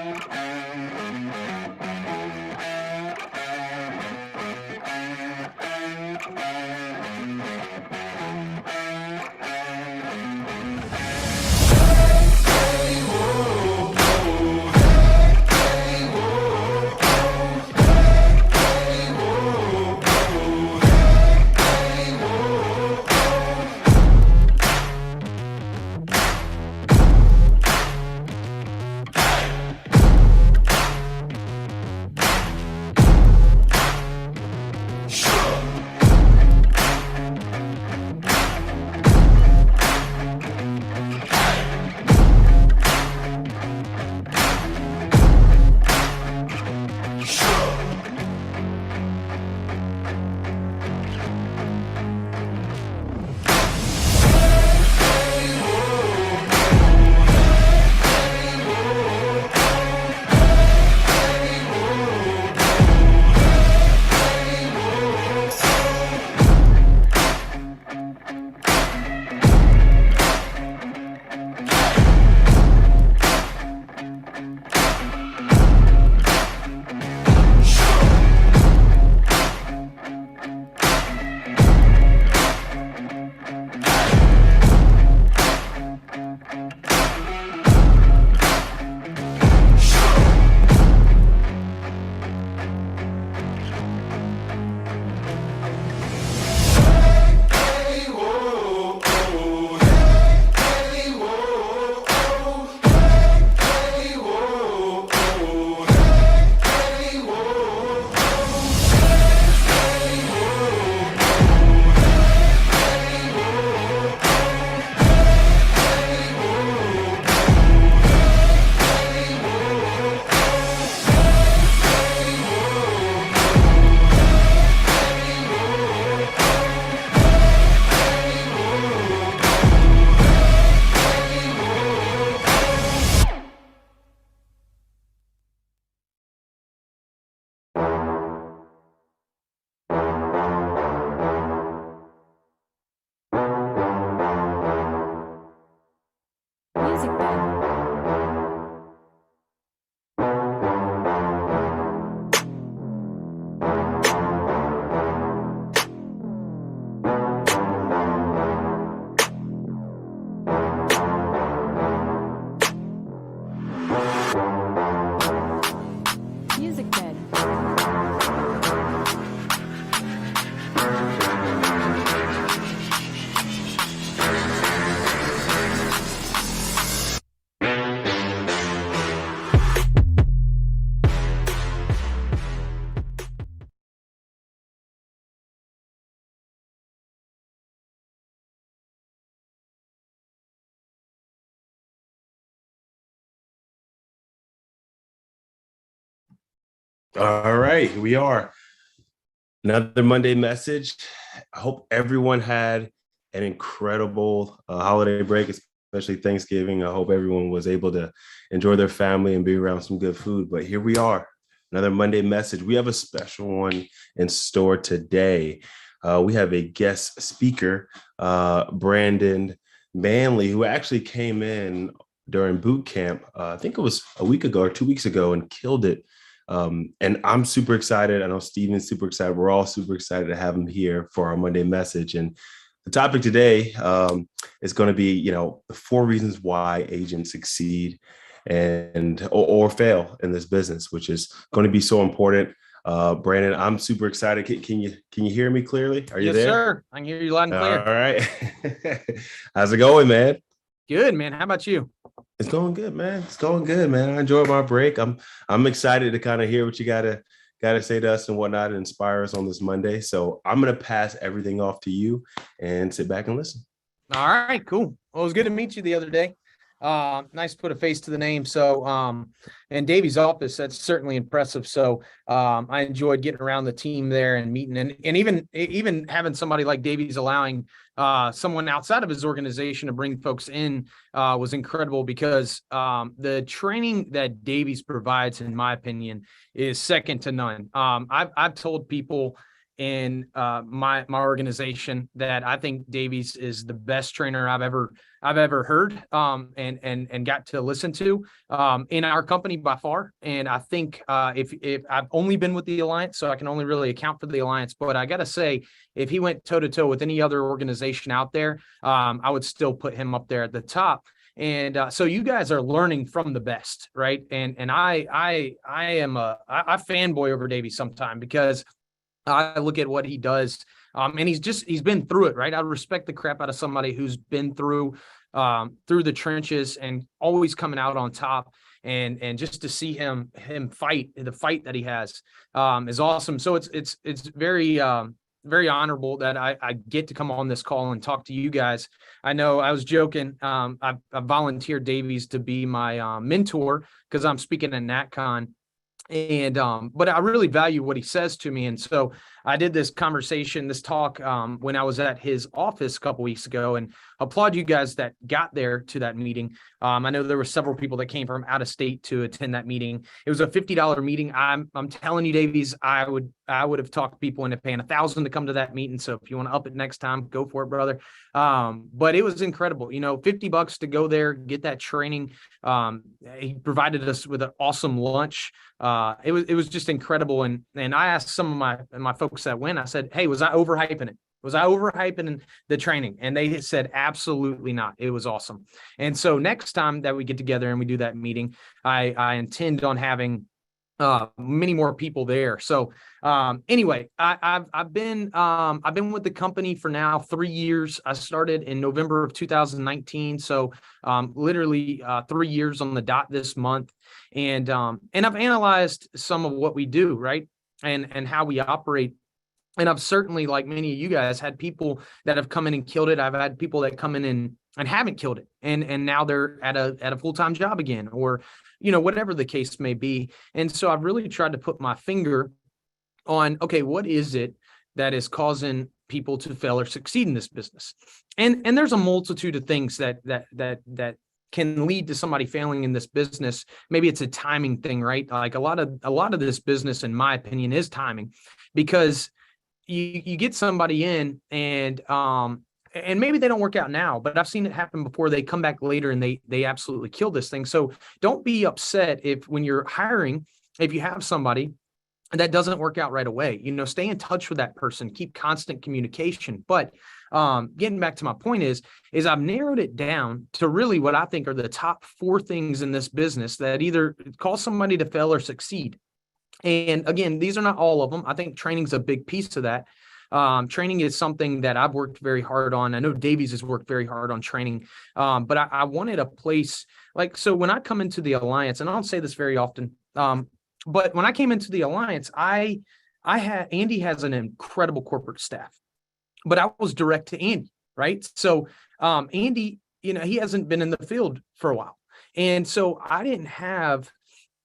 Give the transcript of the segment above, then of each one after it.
Music bed. Music bed. All right, we are. Another Monday message. I hope everyone had an incredible holiday break, especially Thanksgiving. I hope everyone was able to enjoy their family and be around some good food. But here we are, another Monday message. We have a special one in store today. We have a guest speaker, Brandon Manley, who actually came in during boot camp. I think it was a week ago or 2 weeks ago and killed it. And I'm super excited. I know Steven's super excited. We're all super excited to have him here for our Monday message. And the topic today is going to be, the 4 reasons why agents succeed or fail in this business, which is going to be so important. Brandon, I'm super excited. Can you hear me clearly? Are you Yes, there? sir. I can hear you loud and clear. All right. How's it going, man? Good, man. How about you? It's going good, man. It's going good, man. I enjoyed my break. I'm excited to kind of hear what you gotta say to us and whatnot, and inspire us on this Monday. So I'm gonna pass everything off to you and sit back and listen. All right, cool. Well, it was good to meet you the other day. Nice to put a face to the name. So, and Davey's office, that's certainly impressive. So, I enjoyed getting around the team there and meeting, and even having somebody like Davey's allowing someone outside of his organization to bring folks in was incredible, because the training that Davey's provides, in my opinion, is second to none. I've told people, in my organization that I think Davies is the best trainer I've ever heard and got to listen to in our company by far. And I think if I've only been with the Alliance, so I can only really account for the Alliance, but I gotta say, if he went toe to toe with any other organization out there, I would still put him up there at the top. And so you guys are learning from the best, right? And I fanboy over Davies sometime because I look at what he does, and he's been through it, right? I respect the crap out of somebody who's been through the trenches and always coming out on top. And just to see him fight the fight that he has is awesome. So it's very very honorable that I get to come on this call and talk to you guys. I know I was joking. I volunteered Davies to be my mentor because I'm speaking at NatCon. And but I really value what he says to me. And so I did this talk when I was at his office a couple weeks ago, and applaud you guys that got there to that meeting. I know there were several people that came from out of state to attend that meeting. It was a $50 meeting. I'm telling you, Davies, I would have talked people into paying $1,000 to come to that meeting. So if you want to up it next time, go for it, brother. But it was incredible, $50 to go there, get that training. He provided us with an awesome lunch. It was just incredible. And I asked some of my folks that went, I said, hey, was I overhyping it? Was I overhyping the training? And they said, absolutely not. It was awesome. And so next time that we get together and we do that meeting, I intend on having many more people there. So anyway, I've been with the company for now 3 years. I started in November of 2019. So literally 3 years on the dot this month. And I've analyzed some of what we do, right? And how we operate. And I've certainly, like many of you guys, had people that have come in and killed it. I've had people that come in and haven't killed it. And now they're at a full-time job again, or, whatever the case may be. And so I've really tried to put my finger on, okay, what is it that is causing people to fail or succeed in this business? And there's a multitude of things that can lead to somebody failing in this business. Maybe it's a timing thing, right? Like a lot of this business, in my opinion, is timing, because you get somebody in and maybe they don't work out now, but I've seen it happen before. They come back later and they absolutely kill this thing. So don't be upset when you're hiring, if you have somebody that doesn't work out right away. Stay in touch with that person, keep constant communication. But getting back to my point is I've narrowed it down to really what I think are the top 4 things in this business that either cause somebody to fail or succeed. And again, these are not all of them. I think training is a big piece of that. Training is something that I've worked very hard on. I know Davies has worked very hard on training, but I wanted a place so when I come into the Alliance, and I don't say this very often, but when I came into the Alliance, Andy has an incredible corporate staff, but I was direct to Andy, right? So Andy, he hasn't been in the field for a while. And so I didn't have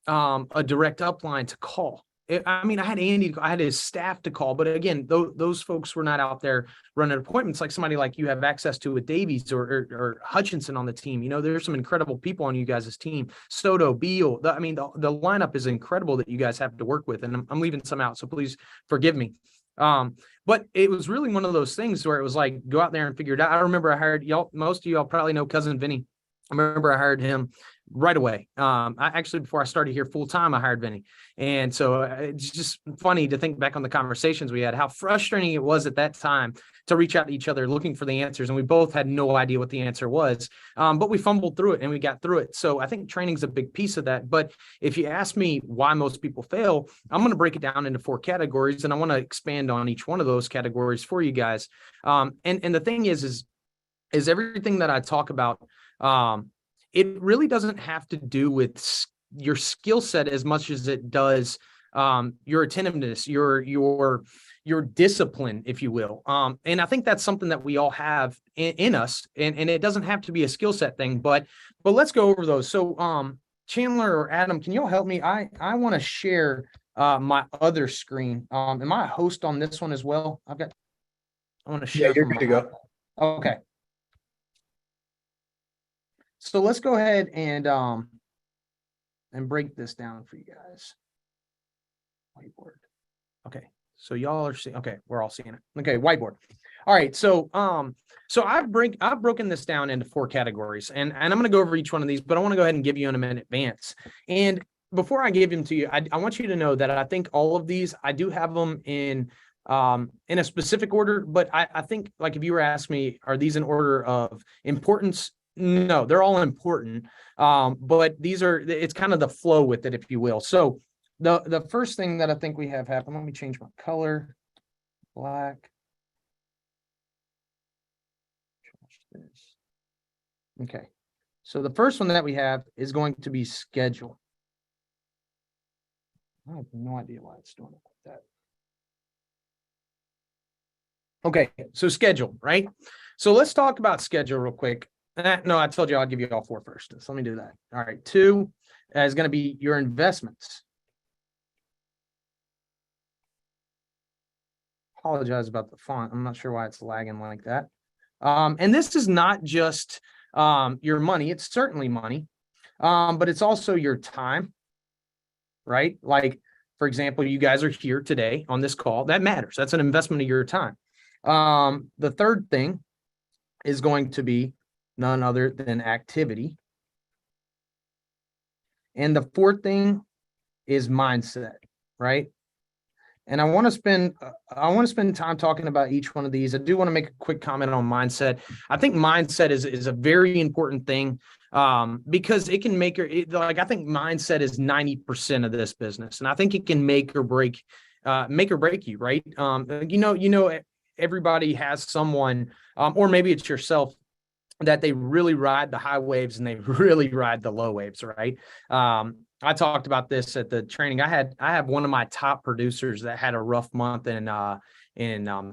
a direct upline to call. I had Andy, I had his staff to call, but again, those folks were not out there running appointments like somebody like you have access to with Davies or Hutchinson on the team. There's some incredible people on you guys' team. Soto, Beal, the lineup is incredible that you guys have to work with, and I'm leaving some out, so please forgive me. But it was really one of those things where it was like, go out there and figure it out. I remember I hired y'all, most of y'all probably know Cousin Vinny. I remember I hired him right away. Before I started here full time, I hired Vinny. And so it's just funny to think back on the conversations we had, how frustrating it was at that time to reach out to each other looking for the answers. And we both had no idea what the answer was. But we fumbled through it and we got through it. So I think training is a big piece of that. But if you ask me why most people fail, I'm going to break it down into 4 categories. And I want to expand on each one of those categories for you guys. And the thing is everything that I talk about, it really doesn't have to do with your skill set as much as it does your attentiveness, your discipline, if you will. And I think that's something that we all have in us, and it doesn't have to be a skill set thing, but let's go over those. So Chandler or Adam, can you all help me? I want to share my other screen. Am I a host on this one as well? I want to share. Yeah, you're good to go. Okay. So let's go ahead and break this down for you guys. Whiteboard. Okay, So y'all are seeing, okay, we're all seeing it. Okay, whiteboard. All right, so I've broken this down into 4 categories, and I'm going to go over each one of these, but I want to go ahead and give you them in advance. And before I give them to you, I want you to know that I think all of these, I do have them in a specific order, but I think, like, if you were asking me, are these in order of importance? No, they're all important. But it's kind of the flow with it, if you will. So the first thing that I think we have happen, let me change my color, black. Okay. So the first one that we have is going to be schedule. I have no idea why it's doing it like that. Okay, so schedule, right? So let's talk about schedule real quick. No, I told you I'll give you all 4 first. So let me do that. All right, 2 is going to be your investments. Apologize about the font. I'm not sure why it's lagging like that. And this is not just your money. It's certainly money, but it's also your time, right? Like, for example, you guys are here today on this call. That matters. That's an investment of your time. The third thing is going to be none other than activity. And the fourth thing is mindset, right? And I want to spend time talking about each one of these. I do want to make a quick comment on mindset. I think mindset is a very important thing, because it can make I think mindset is 90% of this business, and I think it can make or break you, right? Everybody has someone, or maybe it's yourself, that they really ride the high waves and they really ride the low waves, right? I talked about this at the training. I have one of my top producers that had a rough month in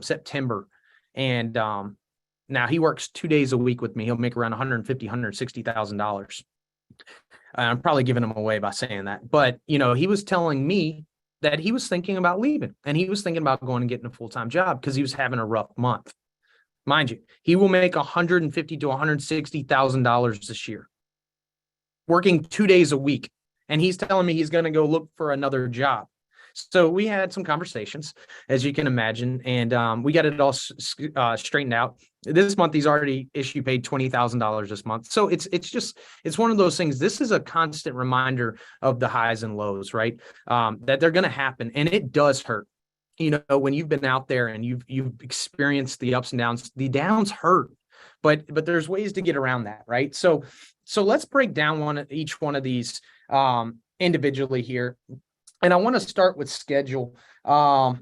September. And now he works 2 days a week with me. He'll make around $150,000, $160,000. I'm probably giving him away by saying that. But, he was telling me that he was thinking about leaving, and he was thinking about going and getting a full-time job because he was having a rough month. Mind you, he will make $150,000 to $160,000 this year, working 2 days a week. And he's telling me he's going to go look for another job. So we had some conversations, as you can imagine, and we got it all straightened out. This month, he's already paid $20,000 this month. So it's one of those things. This is a constant reminder of the highs and lows, right? That they're going to happen, and it does hurt. When you've been out there and you've experienced the ups and downs, the downs hurt, but there's ways to get around that, right? So let's break down each one of these individually here. And I want to start with schedule. And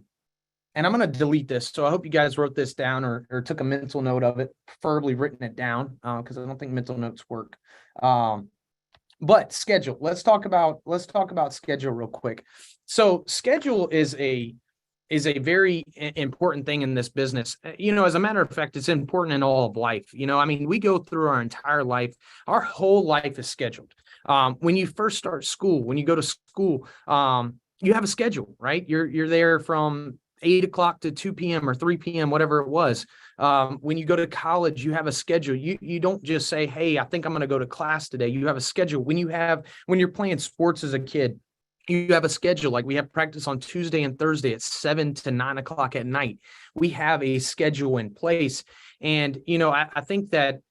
I'm going to delete this. So I hope you guys wrote this down or took a mental note of it, preferably written it down, because I don't think mental notes work. But schedule, let's talk about schedule real quick. So schedule is a very important thing in this business. As a matter of fact, it's important in all of life. We go through our entire life. Our whole life is scheduled. When you first start school, when you go to school, you have a schedule, right? You're there from 8 o'clock to 2 p.m. or 3 p.m., whatever it was. When you go to college, you have a schedule. You don't just say, hey, I think I'm going to go to class today. You have a schedule. When you're playing sports as a kid, you have a schedule. Like, we have practice on Tuesday and Thursday at 7 to 9 o'clock at night. We have a schedule in place. And, I think that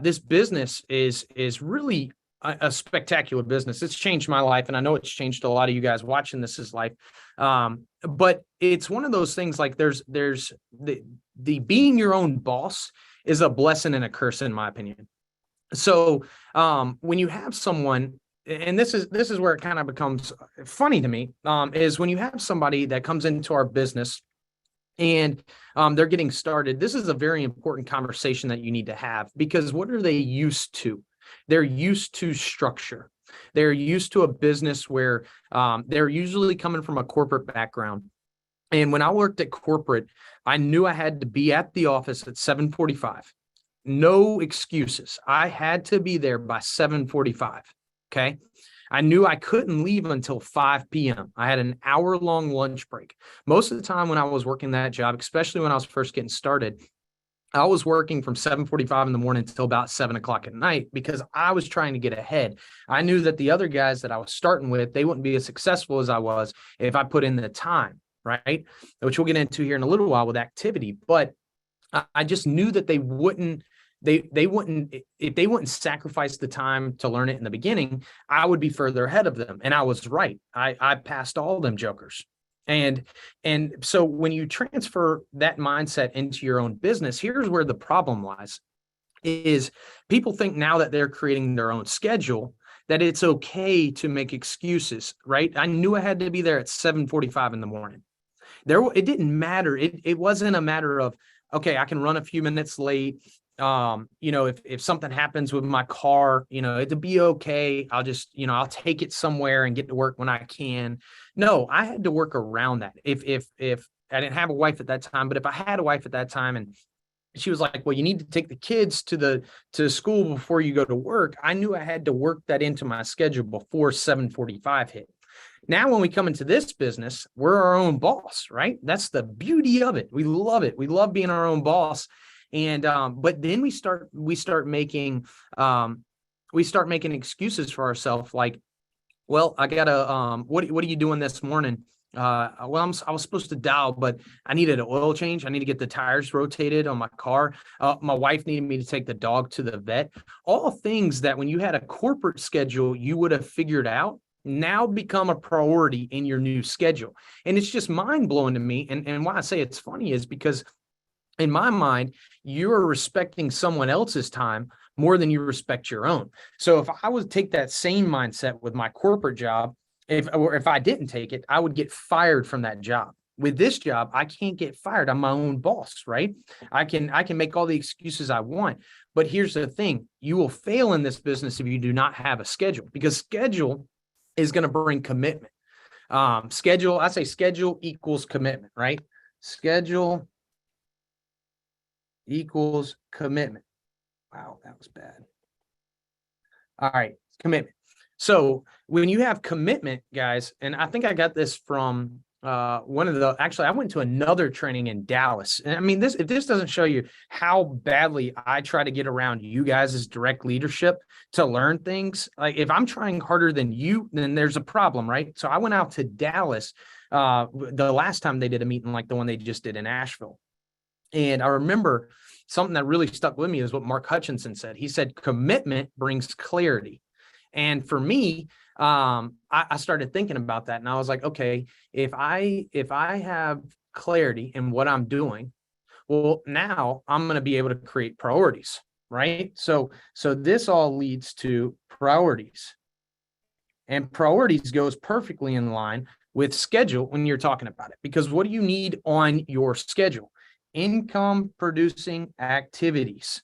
this business is really a spectacular business. It's changed my life, and I know it's changed a lot of you guys watching this life. But it's one of those things, like, there's the being your own boss is a blessing and a curse, in my opinion. So when you have someone, and this is where it kind of becomes funny to me, is when you have somebody that comes into our business and they're getting started. This is a very important conversation that you need to have, because what are they used to? They're used to structure. They're used to a business where they're usually coming from a corporate background. And when I worked at corporate, I knew I had to be at the office at 7:45. No excuses. I had to be there by 7:45. Okay. I knew I couldn't leave until 5 p.m. I had an hour-long lunch break. Most of the time when I was working that job, especially when I was first getting started, I was working from 7:45 in the morning until about 7 o'clock at night, because I was trying to get ahead. I knew that the other guys that I was starting with, they wouldn't be as successful as I was if I put in the time. right? Which we'll get into here in a little while with activity. But I just knew that they wouldn't, if they wouldn't sacrifice the time to learn it in the beginning, I would be further ahead of them. And I was right. I passed all them jokers. And so when you transfer that mindset into your own business, here's where the problem lies. Is people think now that they're creating their own schedule that it's okay to make excuses, right? I knew I had to be there at 7:45 in the morning. It didn't matter. It wasn't a matter of, okay, I can run a few minutes late. If something happens with my car, it'll be okay. I'll just, I'll take it somewhere and get to work when I can. No, I had to work around that. If I didn't have a wife at that time, but if I had a wife at that time and she was like, well, you need to take the kids to school before you go to work, I knew I had to work that into my schedule before 7:45 hit. Now, when we come into this business, we're our own boss, right? That's the beauty of it. We love it. We love being our own boss. And but then we start making excuses for ourselves, like, well, I gotta what are you doing this morning? I was supposed to dial, but I needed an oil change. I need to get the tires rotated on my car. My wife needed me to take the dog to the vet. All things that when you had a corporate schedule, you would have figured out, now become a priority in your new schedule. And it's just mind blowing to me. And why I say it's funny is because in my mind, you're respecting someone else's time more than you respect your own. So if I would take that same mindset with my corporate job, if I didn't take it, I would get fired from that job. With this job, I can't get fired. I'm my own boss, right? I can make all the excuses I want. But here's the thing. You will fail in this business if you do not have a schedule, because schedule is going to bring commitment. I say schedule equals commitment, right? Schedule equals commitment. Wow, that was bad. All right, commitment. So when you have commitment, guys, and I think I got this from I went to another training in Dallas. And I mean, if this doesn't show you how badly I try to get around you guys as direct leadership to learn things, like if I'm trying harder than you, then there's a problem, right? So I went out to Dallas the last time they did a meeting like the one they just did in Asheville. And I remember something that really stuck with me is what Mark Hutchinson said. He said, commitment brings clarity. And for me, I started thinking about that, and I was like, okay, if I have clarity in what I'm doing, well, now I'm going to be able to create priorities, right? So this all leads to priorities, and priorities goes perfectly in line with schedule when you're talking about it, because what do you need on your schedule? Income producing activities.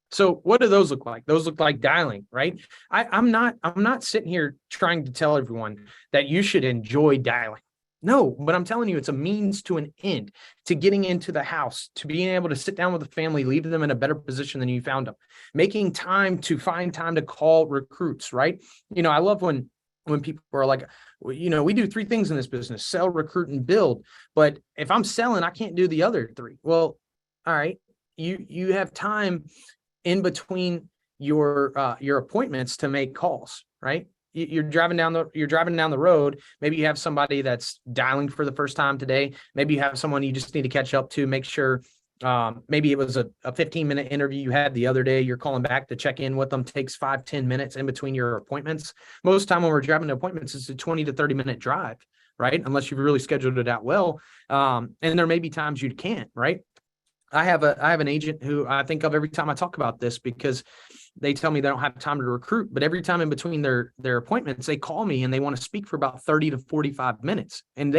So what do those look like? Those look like dialing, right? I'm not sitting here trying to tell everyone that you should enjoy dialing. No, but I'm telling you, it's a means to an end, to getting into the house, to being able to sit down with the family, leave them in a better position than you found them, making time to find time to call recruits, right? I love when people are like, we do three things in this business: sell, recruit, and build. But if I'm selling, I can't do the other three. Well, all right, you have time in between your appointments to make calls, right? You're driving down the road. Maybe you have somebody that's dialing for the first time today. Maybe you have someone you just need to catch up to, make sure. Maybe it was a 15-minute interview you had the other day. You're calling back to check in with them. Takes 5-10 minutes in between your appointments. Most of the time when we're driving to appointments, it's a 20 to 30-minute drive, right? Unless you've really scheduled it out well. And there may be times you can't, right? I have an agent who I think of every time I talk about this, because they tell me they don't have time to recruit, but every time in between their appointments, they call me and they want to speak for about 30 to 45 minutes. And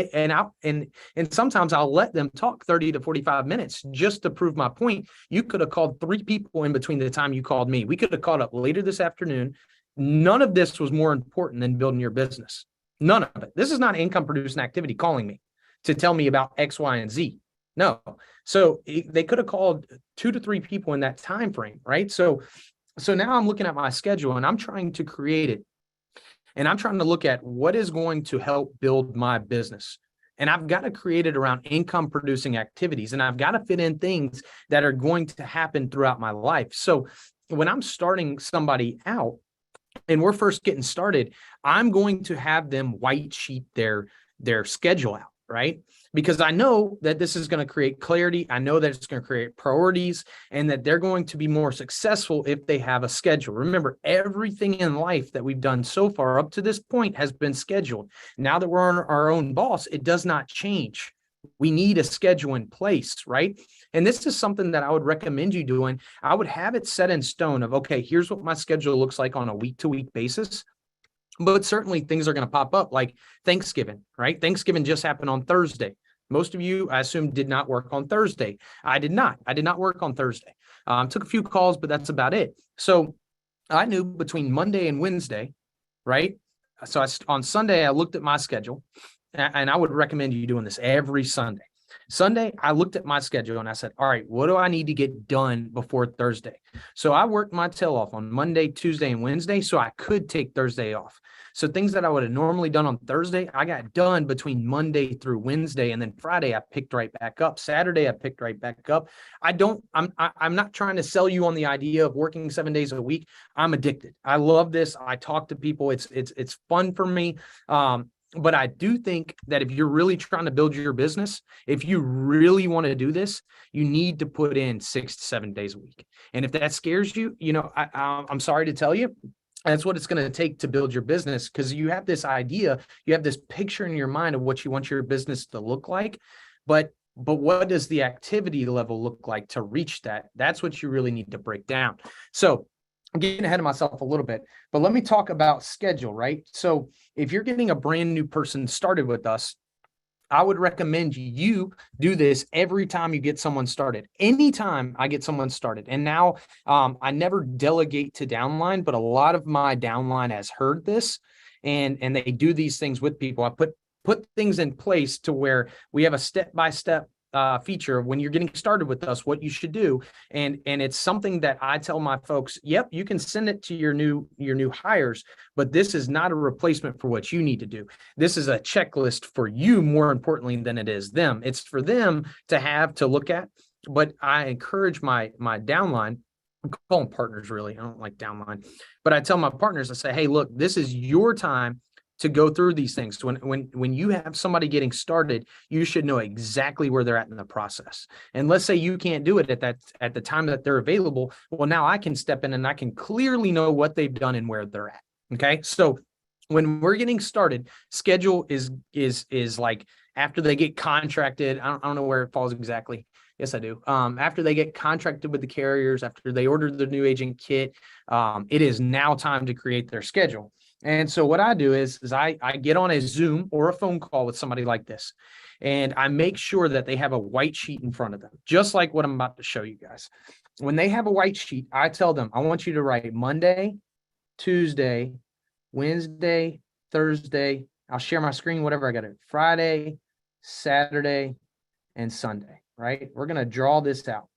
sometimes I'll let them talk 30 to 45 minutes just to prove my point. You could have called 3 people in between the time you called me. We could have called up later this afternoon. None of this was more important than building your business. None of it. This is not income producing activity calling me to tell me about X, Y, and Z. No. So they could have called 2 to 3 people in that time frame, right? So now I'm looking at my schedule and I'm trying to create it. And I'm trying to look at what is going to help build my business. And I've got to create it around income producing activities. And I've got to fit in things that are going to happen throughout my life. So when I'm starting somebody out and we're first getting started, I'm going to have them white sheet their schedule out. right? Because I know that this is going to create clarity. I know that it's going to create priorities and that they're going to be more successful if they have a schedule. Remember, everything in life that we've done so far up to this point has been scheduled. Now that we're our own boss, it does not change. We need a schedule in place, right? And this is something that I would recommend you doing. I would have it set in stone of, okay, here's what my schedule looks like on a week-to-week basis. But certainly things are going to pop up like Thanksgiving, right? Thanksgiving just happened on Thursday. Most of you, I assume, did not work on Thursday. I did not. I did not work on Thursday. Took a few calls, but that's about it. So I knew between Monday and Wednesday, right? So on Sunday, I looked at my schedule, and I would recommend you doing this every Sunday. Sunday, I looked at my schedule and I said, all right, what do I need to get done before Thursday? So I worked my tail off on Monday, Tuesday, and Wednesday so I could take Thursday off. So things that I would have normally done on Thursday, I got done between Monday through Wednesday. And then Friday, I picked right back up. Saturday, I picked right back up. I'm not trying to sell you on the idea of working 7 days a week. I'm addicted. I love this. I talk to people. It's fun for me. But I do think that if you're really trying to build your business, if you really want to do this, you need to put in 6 to 7 days a week. And if that scares you, I'm sorry to tell you, that's what it's going to take to build your business, because you have this idea, you have this picture in your mind of what you want your business to look like. But what does the activity level look like to reach that? That's what you really need to break down. So I'm getting ahead of myself a little bit, but let me talk about schedule, right? So if you're getting a brand new person started with us, I would recommend you do this every time you get someone started. Anytime I get someone started. And now I never delegate to downline, but a lot of my downline has heard this and they do these things with people. I put things in place to where we have a step-by-step feature when you're getting started with us, what you should do. And it's something that I tell my folks, yep, you can send it to your new hires, but this is not a replacement for what you need to do. This is a checklist for you, more importantly than it is them. It's for them to have to look at. But I encourage my downline, I call them partners, really. I don't like downline, but I tell my partners, I say, hey, look, this is your time to go through these things. When you have somebody getting started, you should know exactly where they're at in the process. And let's say you can't do it at the time that they're available. Well, now I can step in and I can clearly know what they've done and where they're at. Okay. So when we're getting started, schedule is like after they get contracted. I don't know where it falls exactly. Yes, I do. After they get contracted with the carriers, after they order the new agent kit, it is now time to create their schedule. And so what I do is I get on a Zoom or a phone call with somebody like this, and I make sure that they have a white sheet in front of them, just like what I'm about to show you guys. When they have a white sheet, I tell them, I want you to write Monday, Tuesday, Wednesday, Thursday. I'll share my screen, whatever I got it. Friday, Saturday, and Sunday, right? We're going to draw this out.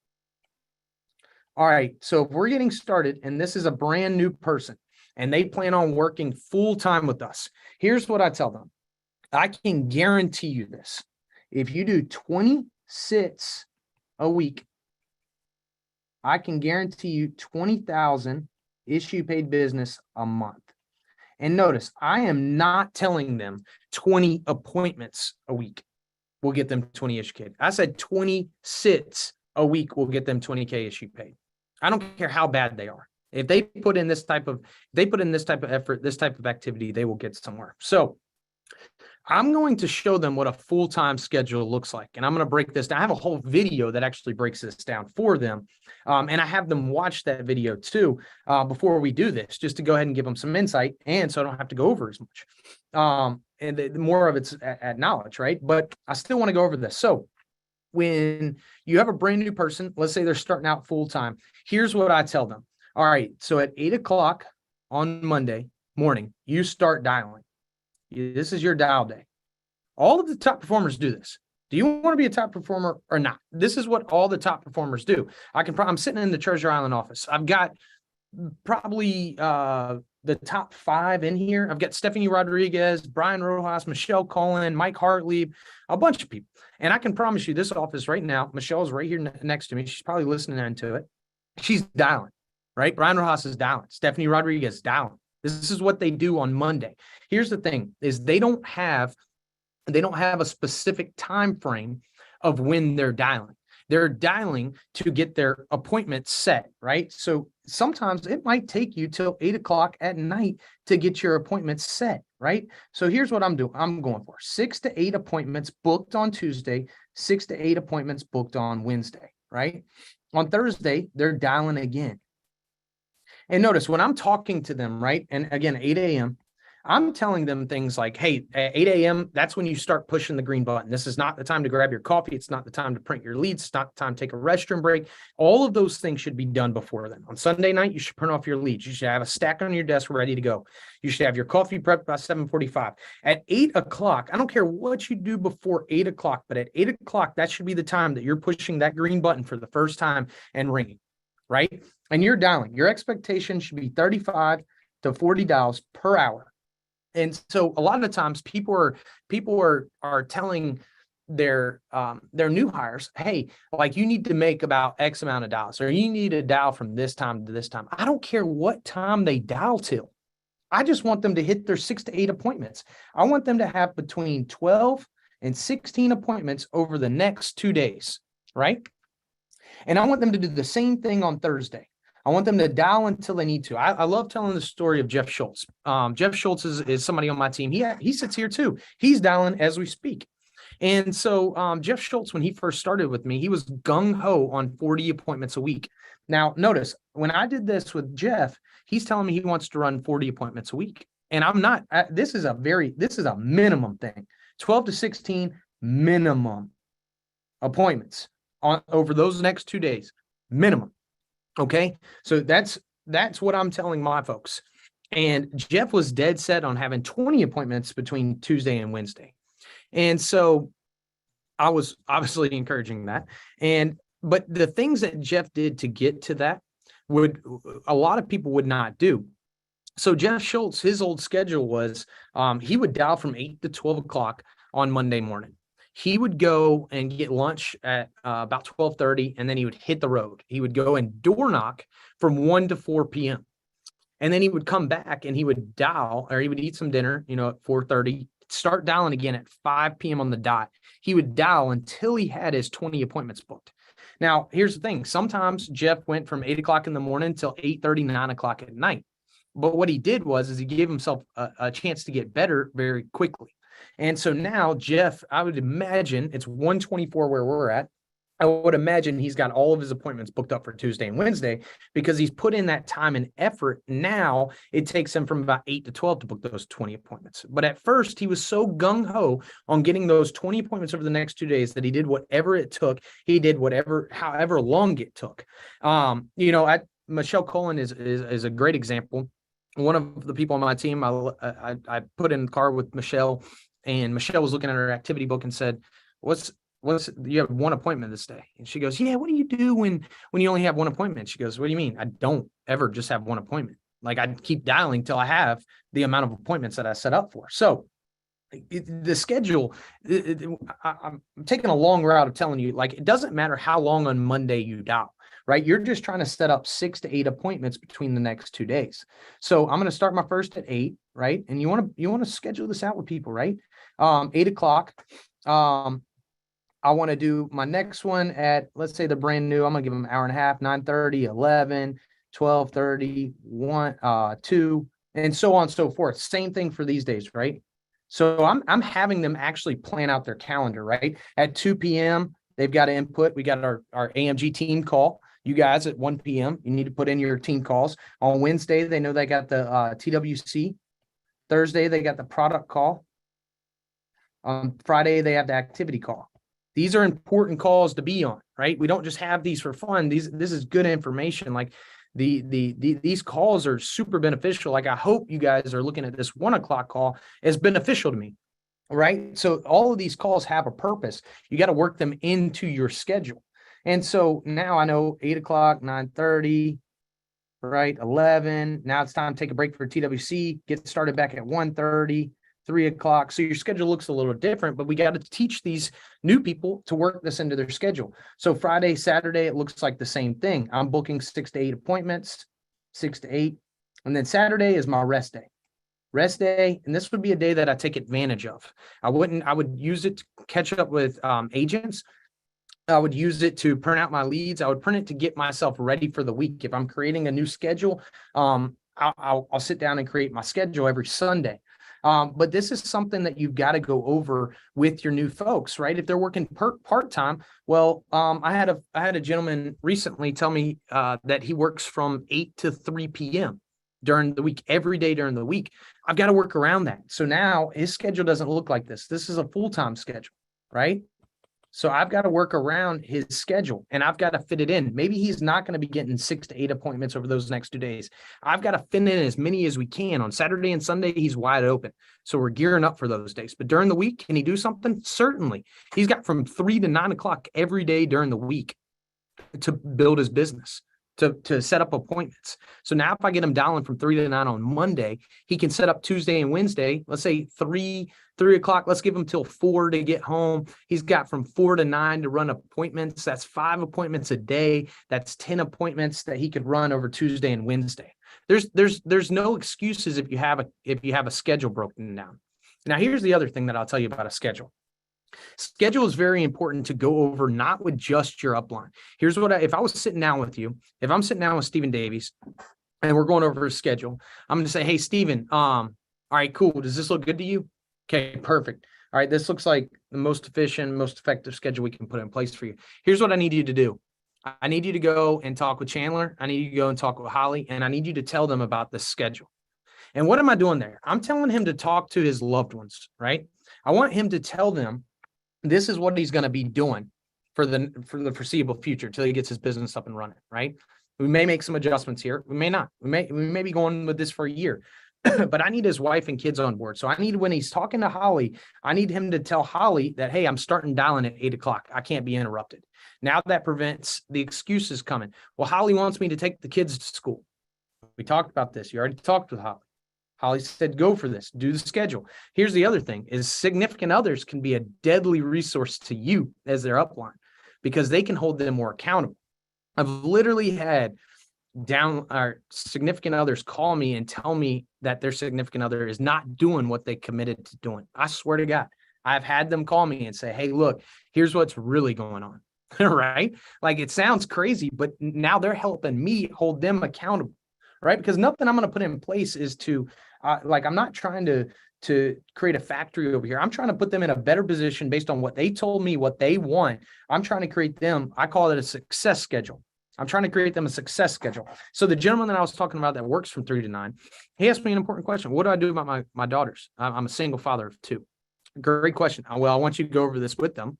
All right. So if we're getting started and this is a brand new person, and they plan on working full time with us, here's what I tell them. I can guarantee you this. If you do 20 sits a week, I can guarantee you 20,000 issue paid business a month. And notice, I am not telling them 20 appointments a week will get them 20 issue paid. I said 20 sits a week will get them 20K issue paid. I don't care how bad they are. If they put in this type of effort, this type of activity, they will get somewhere. So I'm going to show them what a full-time schedule looks like. And I'm going to break this down. I have a whole video that actually breaks this down for them. And I have them watch that video too before we do this, just to go ahead and give them some insight. And so I don't have to go over as much. And more of it's at knowledge, right? But I still want to go over this. So when you have a brand new person, let's say they're starting out full-time, here's what I tell them. All right, so at 8 o'clock on Monday morning, you start dialing. This is your dial day. All of the top performers do this. Do you want to be a top performer or not? This is what all the top performers do. I'm sitting in the Treasure Island office. I've got probably the top 5 in here. I've got Stephanie Rodriguez, Brian Rojas, Michelle Collin, Mike Hartley, a bunch of people. And I can promise you this office right now, Michelle's right here next to me. She's probably listening into it. She's dialing. Right? Brian Rojas is dialing. Stephanie Rodriguez dialing. This is what they do on Monday. Here's the thing is they don't have they don't have a specific time frame of when they're dialing. They're dialing to get their appointment set, right? So sometimes it might take you till 8 o'clock at night to get your appointment set, right? So here's what I'm doing. I'm going for 6 to 8 appointments booked on Tuesday, 6 to 8 appointments booked on Wednesday, right? On Thursday, they're dialing again. And notice when I'm talking to them, right? And again, 8 a.m., I'm telling them things like, hey, at 8 a.m., that's when you start pushing the green button. This is not the time to grab your coffee. It's not the time to print your leads. It's not the time to take a restroom break. All of those things should be done before then. On Sunday night, you should print off your leads. You should have a stack on your desk ready to go. You should have your coffee prepped by 7:45. At 8 o'clock, I don't care what you do before 8 o'clock, but at 8 o'clock, that should be the time that you're pushing that green button for the first time and ringing, right? And you're dialing. Your expectation should be 35 to 40 dials per hour. And so a lot of times people are telling their new hires, hey, like you need to make about X amount of dials, or you need to dial from this time to this time. I don't care what time they dial till. I just want them to hit their 6 to 8 appointments. I want them to have between 12 and 16 appointments over the next 2 days, right? And I want them to do the same thing on Thursday. I want them to dial until they need to. I love telling the story of Jeff Schultz. Jeff Schultz is somebody on my team. He sits here too. He's dialing as we speak. And so Jeff Schultz, when he first started with me, he was gung-ho on 40 appointments a week. Now, notice, when I did this with Jeff, he's telling me he wants to run 40 appointments a week. And I'm not, this is a minimum thing. 12 to 16 minimum appointments over those next 2 days, minimum. Okay. So that's what I'm telling my folks. And Jeff was dead set on having 20 appointments between Tuesday and Wednesday. And so I was obviously encouraging that. But the things that Jeff did to get to that a lot of people would not do. So Jeff Schultz, his old schedule was, he would dial from 8 to 12 o'clock on Monday morning. He would go and get lunch at about 12:30, and then he would hit the road. He would go and door knock from 1 to 4 p.m. And then he would come back and he would dial, or he would eat some dinner, at 4:30, start dialing again at 5 p.m. on the dot. He would dial until he had his 20 appointments booked. Now, here's the thing. Sometimes Jeff went from 8 o'clock in the morning until 8:30, 9 o'clock at night. But what he did was he gave himself a chance to get better very quickly. And so now Jeff, I would imagine it's 1:24 where we're at. I would imagine he's got all of his appointments booked up for Tuesday and Wednesday because he's put in that time and effort. Now it takes him from about 8 to 12 to book those 20 appointments. But at first he was so gung-ho on getting those 20 appointments over the next 2 days that he did whatever it took. He did however long it took. Michelle Cullen is a great example. One of the people on my team, I put in the car with Michelle, and Michelle was looking at her activity book and said, you have one appointment this day. And she goes, yeah, what do you do when you only have one appointment? She goes, what do you mean? I don't ever just have one appointment. Like I keep dialing till I have the amount of appointments that I set up for. So the schedule, I'm taking a long route of telling you, like, it doesn't matter how long on Monday you dial, right? You're just trying to set up 6 to 8 appointments between the next 2 days. So I'm going to start my first at 8, right? And you want to schedule this out with people, right? 8 o'clock. I want to do my next one at, let's say they're brand new. I'm going to give them an hour and a half, 9:30, 11, 12:30, 1, 2, and so on and so forth. Same thing for these days, right? So I'm having them actually plan out their calendar, right? At 2 p.m., they've got to input. We got our AMG team call. You guys at 1 p.m., you need to put in your team calls. On Wednesday, they know they got the TWC. Thursday, they got the product call. On Friday, they have the activity call. These are important calls to be on, right? We don't just have these for fun. This is good information. Like these calls are super beneficial. Like I hope you guys are looking at this 1 o'clock call as beneficial to me, right? So all of these calls have a purpose. You got to work them into your schedule. And so now I know 8 o'clock, 9:30, right? 11. Now it's time to take a break for TWC, get started back at 1:30. 3 o'clock. So your schedule looks a little different, but we got to teach these new people to work this into their schedule. So Friday, Saturday, it looks like the same thing. I'm booking 6 to 8 appointments, 6 to 8. And then Saturday is my rest day. rest day, and this would be a day that I take advantage of. I would use it to catch up with agents. I would use it to print out my leads. I would print it to get myself ready for the week. If I'm creating a new schedule, I'll sit down and create my schedule every Sunday. But this is something that you've got to go over with your new folks, right? If they're working part-time, well, I had a gentleman recently tell me that he works from 8 to 3 p.m. during the week, every day during the week. I've got to work around that. So now his schedule doesn't look like this. This is a full-time schedule, right? So I've got to work around his schedule and I've got to fit it in. Maybe he's not going to be getting 6 to 8 appointments over those next 2 days. I've got to fit in as many as we can. On Saturday and Sunday, he's wide open. So we're gearing up for those days. But during the week, can he do something? Certainly. He's got from 3 to 9 o'clock every day during the week to build his business, to set up appointments. So now if I get him dialing from 3 to 9 on Monday, he can set up Tuesday and Wednesday, let's say 3 o'clock. Let's give him till 4 to get home. He's got from 4 to 9 to run appointments. That's 5 appointments a day. That's 10 appointments that he could run over Tuesday and Wednesday. There's no excuses if you have a schedule broken down. Now, here's the other thing that I'll tell you about a schedule. Schedule is very important to go over, not with just your upline. Here's what if I was sitting down with you, if I'm sitting down with Stephen Davies and we're going over his schedule, I'm going to say, hey, Stephen, all right, cool. Does this look good to you? Okay, perfect. All right, this looks like the most efficient, most effective schedule we can put in place for you. Here's what I need you to do. I need you to go and talk with Chandler. I need you to go and talk with Holly, and I need you to tell them about the schedule. And what am I doing there? I'm telling him to talk to his loved ones, right? I want him to tell them this is what he's going to be doing for the foreseeable future till he gets his business up and running, right? We may make some adjustments here. We may not. We may be going with this for a year. But I need his wife and kids on board. So I need, when he's talking to Holly, I need him to tell Holly that, hey, I'm starting dialing at 8 o'clock. I can't be interrupted. Now that prevents the excuses coming. Well, Holly wants me to take the kids to school. We talked about this. You already talked with Holly. Holly said, go for this, do the schedule. Here's the other thing is significant others can be a deadly resource to you as their upline because they can hold them more accountable. I've literally had significant others call me and tell me that their significant other is not doing what they committed to doing. I swear to God, I've had them call me and say, hey, look, here's what's really going on, right? Like it sounds crazy, but now they're helping me hold them accountable, right? Because nothing I'm going to put in place is to, I'm not trying to create a factory over here. I'm trying to put them in a better position based on what they told me, what they want. I'm trying to create them. I call it a success schedule. I'm trying to create them a success schedule. So the gentleman that I was talking about that works from 3 to 9, he asked me an important question. What do I do about my daughters? I'm a single father of 2. Great question. Well, I want you to go over this with them.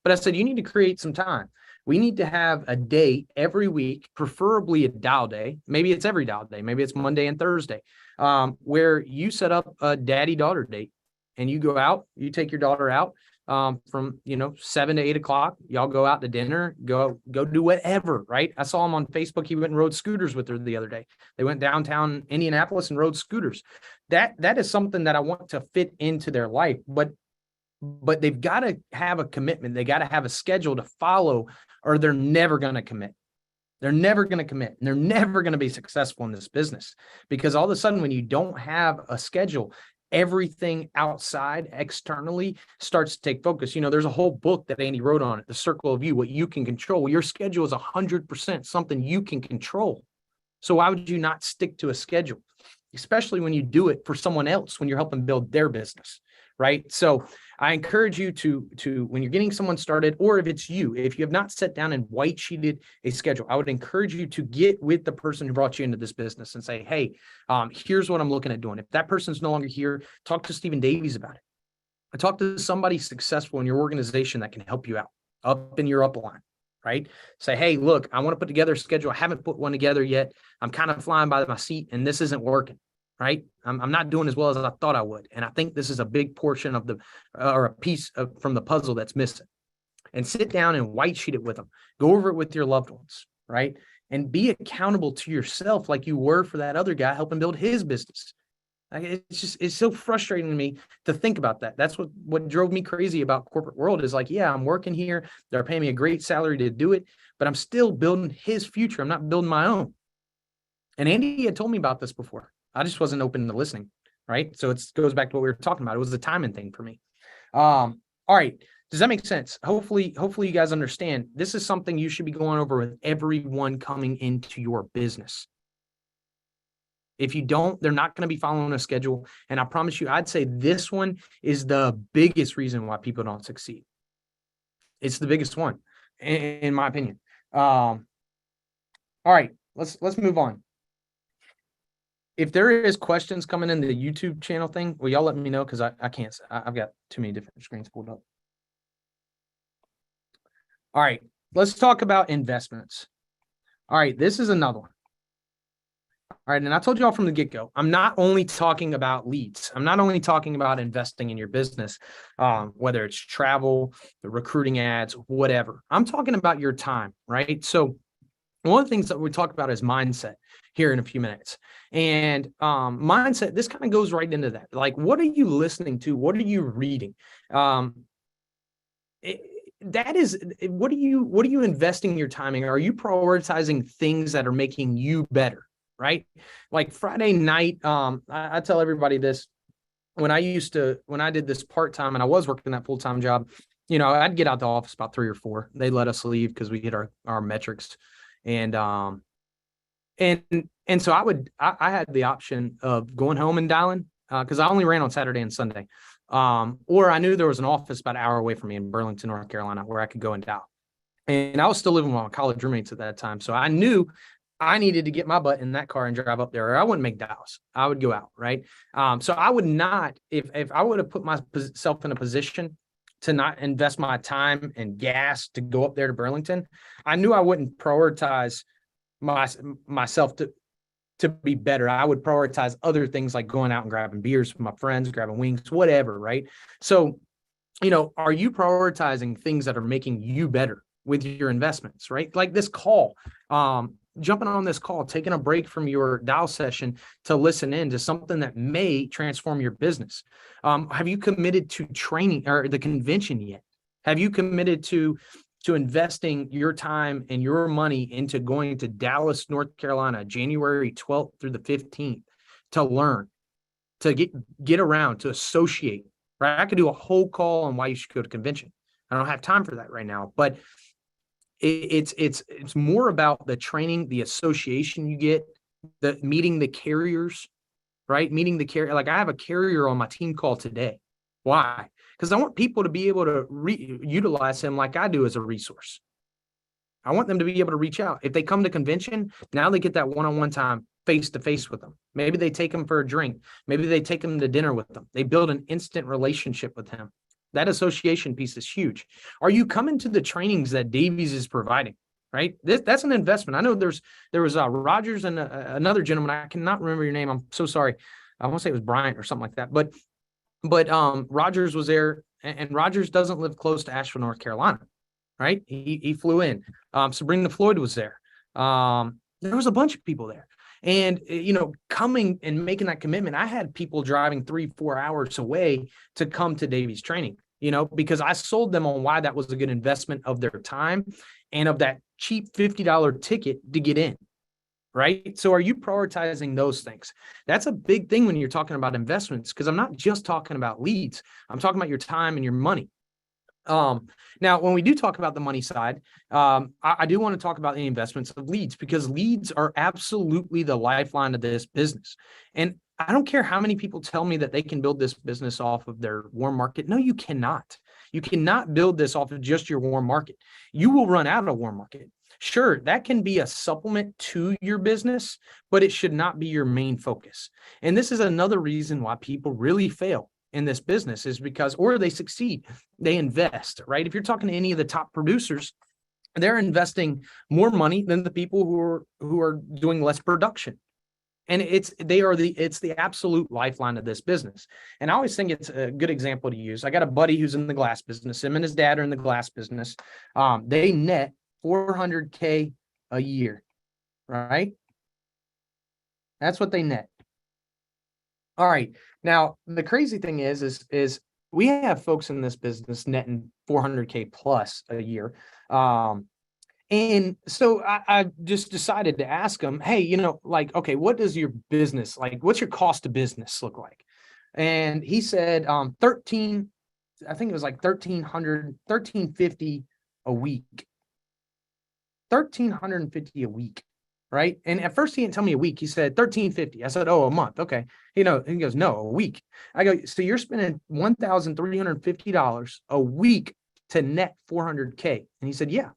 But I said, you need to create some time. We need to have a day every week, preferably a dial day. Maybe it's every dial day. Maybe it's Monday and Thursday, where you set up a daddy-daughter date and you go out, you take your daughter out from 7 to 8 o'clock. Y'all go out to dinner, go do whatever, right? I saw him on Facebook. He went and rode scooters with her the other day. They went downtown Indianapolis and rode scooters. That is something that I want to fit into their life, but they've got to have a commitment. They got to have a schedule to follow, or they're never going to commit. They're never going to commit, and they're never going to be successful in this business because all of a sudden, when you don't have a schedule, everything outside externally starts to take focus. There's a whole book that Andy wrote on it, The Circle of You, what you can control. Well, your schedule is 100% something you can control. So why would you not stick to a schedule, especially when you do it for someone else, when you're helping build their business, right? So I encourage you to when you're getting someone started, or if it's you, if you have not sat down and white sheeted a schedule, I would encourage you to get with the person who brought you into this business and say, hey, here's what I'm looking at doing. If that person's no longer here, talk to Stephen Davies about it. Talk to somebody successful in your organization that can help you out up in your upline, right? Say, hey, look, I want to put together a schedule. I haven't put one together yet. I'm kind of flying by my seat and this isn't working. Right? I'm not doing as well as I thought I would. And I think this is a big portion of or a piece from the puzzle that's missing. And sit down and white sheet it with them. Go over it with your loved ones, right? And be accountable to yourself like you were for that other guy helping build his business. It's so frustrating to me to think about that. That's what drove me crazy about corporate world is like, yeah, I'm working here. They're paying me a great salary to do it, but I'm still building his future. I'm not building my own. And Andy had told me about this before. I just wasn't open to listening. right? So it goes back to what we were talking about. It was a timing thing for me. All right. Does that make sense? Hopefully you guys understand. This is something you should be going over with everyone coming into your business. If you don't, they're not going to be following a schedule. And I promise you, I'd say this one is the biggest reason why people don't succeed. It's the biggest one, in my opinion. All right, let's move on. If there is questions coming in the YouTube channel thing, will y'all let me know? Because I can't. I've got too many different screens pulled up. All right, let's talk about investments. All right, this is another one. All right, and I told you all from the get-go, I'm not only talking about leads. I'm not only talking about investing in your business, whether it's travel, the recruiting ads, whatever. I'm talking about your time, right? So one of the things that we talk about is mindset here in a few minutes. And mindset, this kind of goes right into that. Like, what are you listening to? What are you reading? What are you investing your time in? Are you prioritizing things that are making you better? Right? Like Friday night, I tell everybody this, when I did this part-time and I was working that full-time job, I'd get out the office about 3 or 4. They let us leave because we hit our metrics. And so I had the option of going home and dialing, because I only ran on Saturday and Sunday. Or I knew there was an office about an hour away from me in Burlington, North Carolina, where I could go and dial. And I was still living with my college roommates at that time. So I knew I needed to get my butt in that car and drive up there, or I wouldn't make dials. I would go out, right? So I would not, if I would have put myself in a position to not invest my time and gas to go up there to Burlington, I knew I wouldn't prioritize myself to be better. I would prioritize other things like going out and grabbing beers with my friends, grabbing wings, whatever, right? So, are you prioritizing things that are making you better with your investments, right? Like this call, jumping on this call, taking a break from your dial session to listen in to something that may transform your business. Have you committed to training or the convention yet? Have you committed to investing your time and your money into going to Dallas, North Carolina, January 12th through the 15th to learn, to get around, to associate, right? I could do a whole call on why you should go to convention. I don't have time for that right now, but it's more about the training, the association you get, the meeting the carriers, right? Meeting the carrier. Like I have a carrier on my team call today. Why? Because I want people to be able to utilize him like I do as a resource. I want them to be able to reach out. If they come to convention, now they get that one-on-one time face-to-face with them. Maybe they take them for a drink. Maybe they take them to dinner with them. They build an instant relationship with him. That association piece is huge. Are you coming to the trainings that Davies is providing? Right? That's an investment. I know there was Rogers and another gentleman. I cannot remember your name. I'm so sorry. I want to say it was Bryant or something like that. But Rogers was there, and Rogers doesn't live close to Asheville, North Carolina. Right? He flew in. Sabrina Floyd was there. There was a bunch of people there. And, coming and making that commitment, I had people driving 3-4 hours away to come to Davies training, because I sold them on why that was a good investment of their time and of that cheap $50 ticket to get in. Right. So are you prioritizing those things? That's a big thing when you're talking about investments, because I'm not just talking about leads. I'm talking about your time and your money. Now, when we do talk about the money side, I do want to talk about the investments of leads, because leads are absolutely the lifeline of this business. And I don't care how many people tell me that they can build this business off of their warm market. No, you cannot. You cannot build this off of just your warm market. You will run out of warm market. Sure, that can be a supplement to your business, but it should not be your main focus. And this is another reason why people really fail in this business, is because, or they succeed, they invest, right? If you're talking to any of the top producers, they're investing more money than the people who are doing less production. And it's the absolute lifeline of this business. And I always think it's a good example to use. I got a buddy who's in the glass business. Him and his dad are in the glass business. They net $400K a year, right? That's what they net. All right. Now, the crazy thing is we have folks in this business netting $400K plus a year. And so I just decided to ask them, hey, okay, what does your business, what's your cost of business look like? And he said 13, I think it was like 1350 a week. 1350 a week, right? And at first he didn't tell me a week. He said 1350. I said, oh, a month. Okay. He goes, no, a week. I go, so you're spending $1,350 a week to net 400K. And he said, yeah,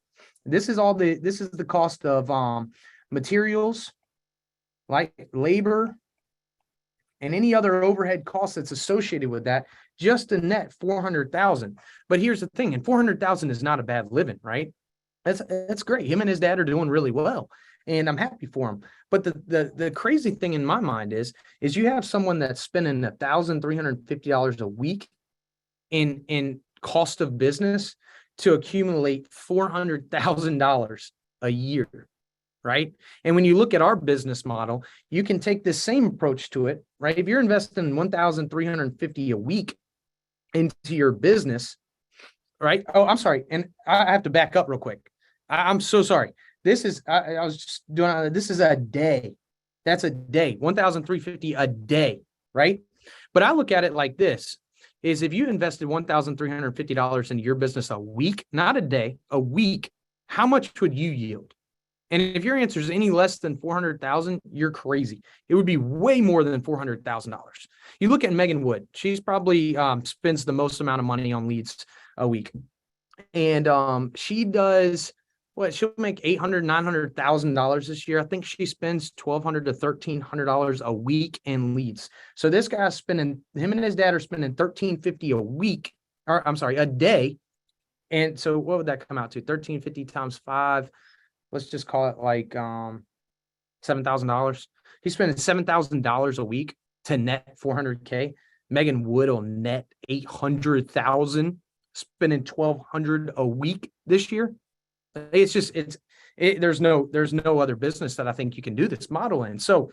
this is the cost of materials, like labor, and any other overhead costs that's associated with that, just to net 400,000. But here's the thing, and 400,000 is not a bad living, right? That's great. Him and his dad are doing really well, and I'm happy for him. But the crazy thing in my mind is you have someone that's spending $1,350 a week in cost of business to accumulate $400,000 a year, right? And when you look at our business model, you can take this same approach to it, right? If you're investing 1,350 a week into your business, right? Oh, I'm sorry, and I have to back up real quick. I'm so sorry. This is I was just doing. This is a day. That's a day. 1,350 a day, right? But I look at it like this: is if you invested $1,350 into your business a week, not a day, a week, how much would you yield? And if your answer is any less than 400,000, you're crazy. It would be way more than $400,000. You look at Megan Wood; she's probably spends the most amount of money on leads a week, and she does what? She'll make $800,000-$900,000 this year. I think she spends $1,200 to $1,300 a week in leads. So this guy's spending, him and his dad are spending $1,350 a week, or I'm sorry, a day. And so what would that come out to? 1,350 times 5. Let's just call it like $7,000. He's spending $7,000 a week to net 400K. Megan Wood will net 800,000, spending 1,200 a week this year. It's just there's no other business that I think you can do this model in. So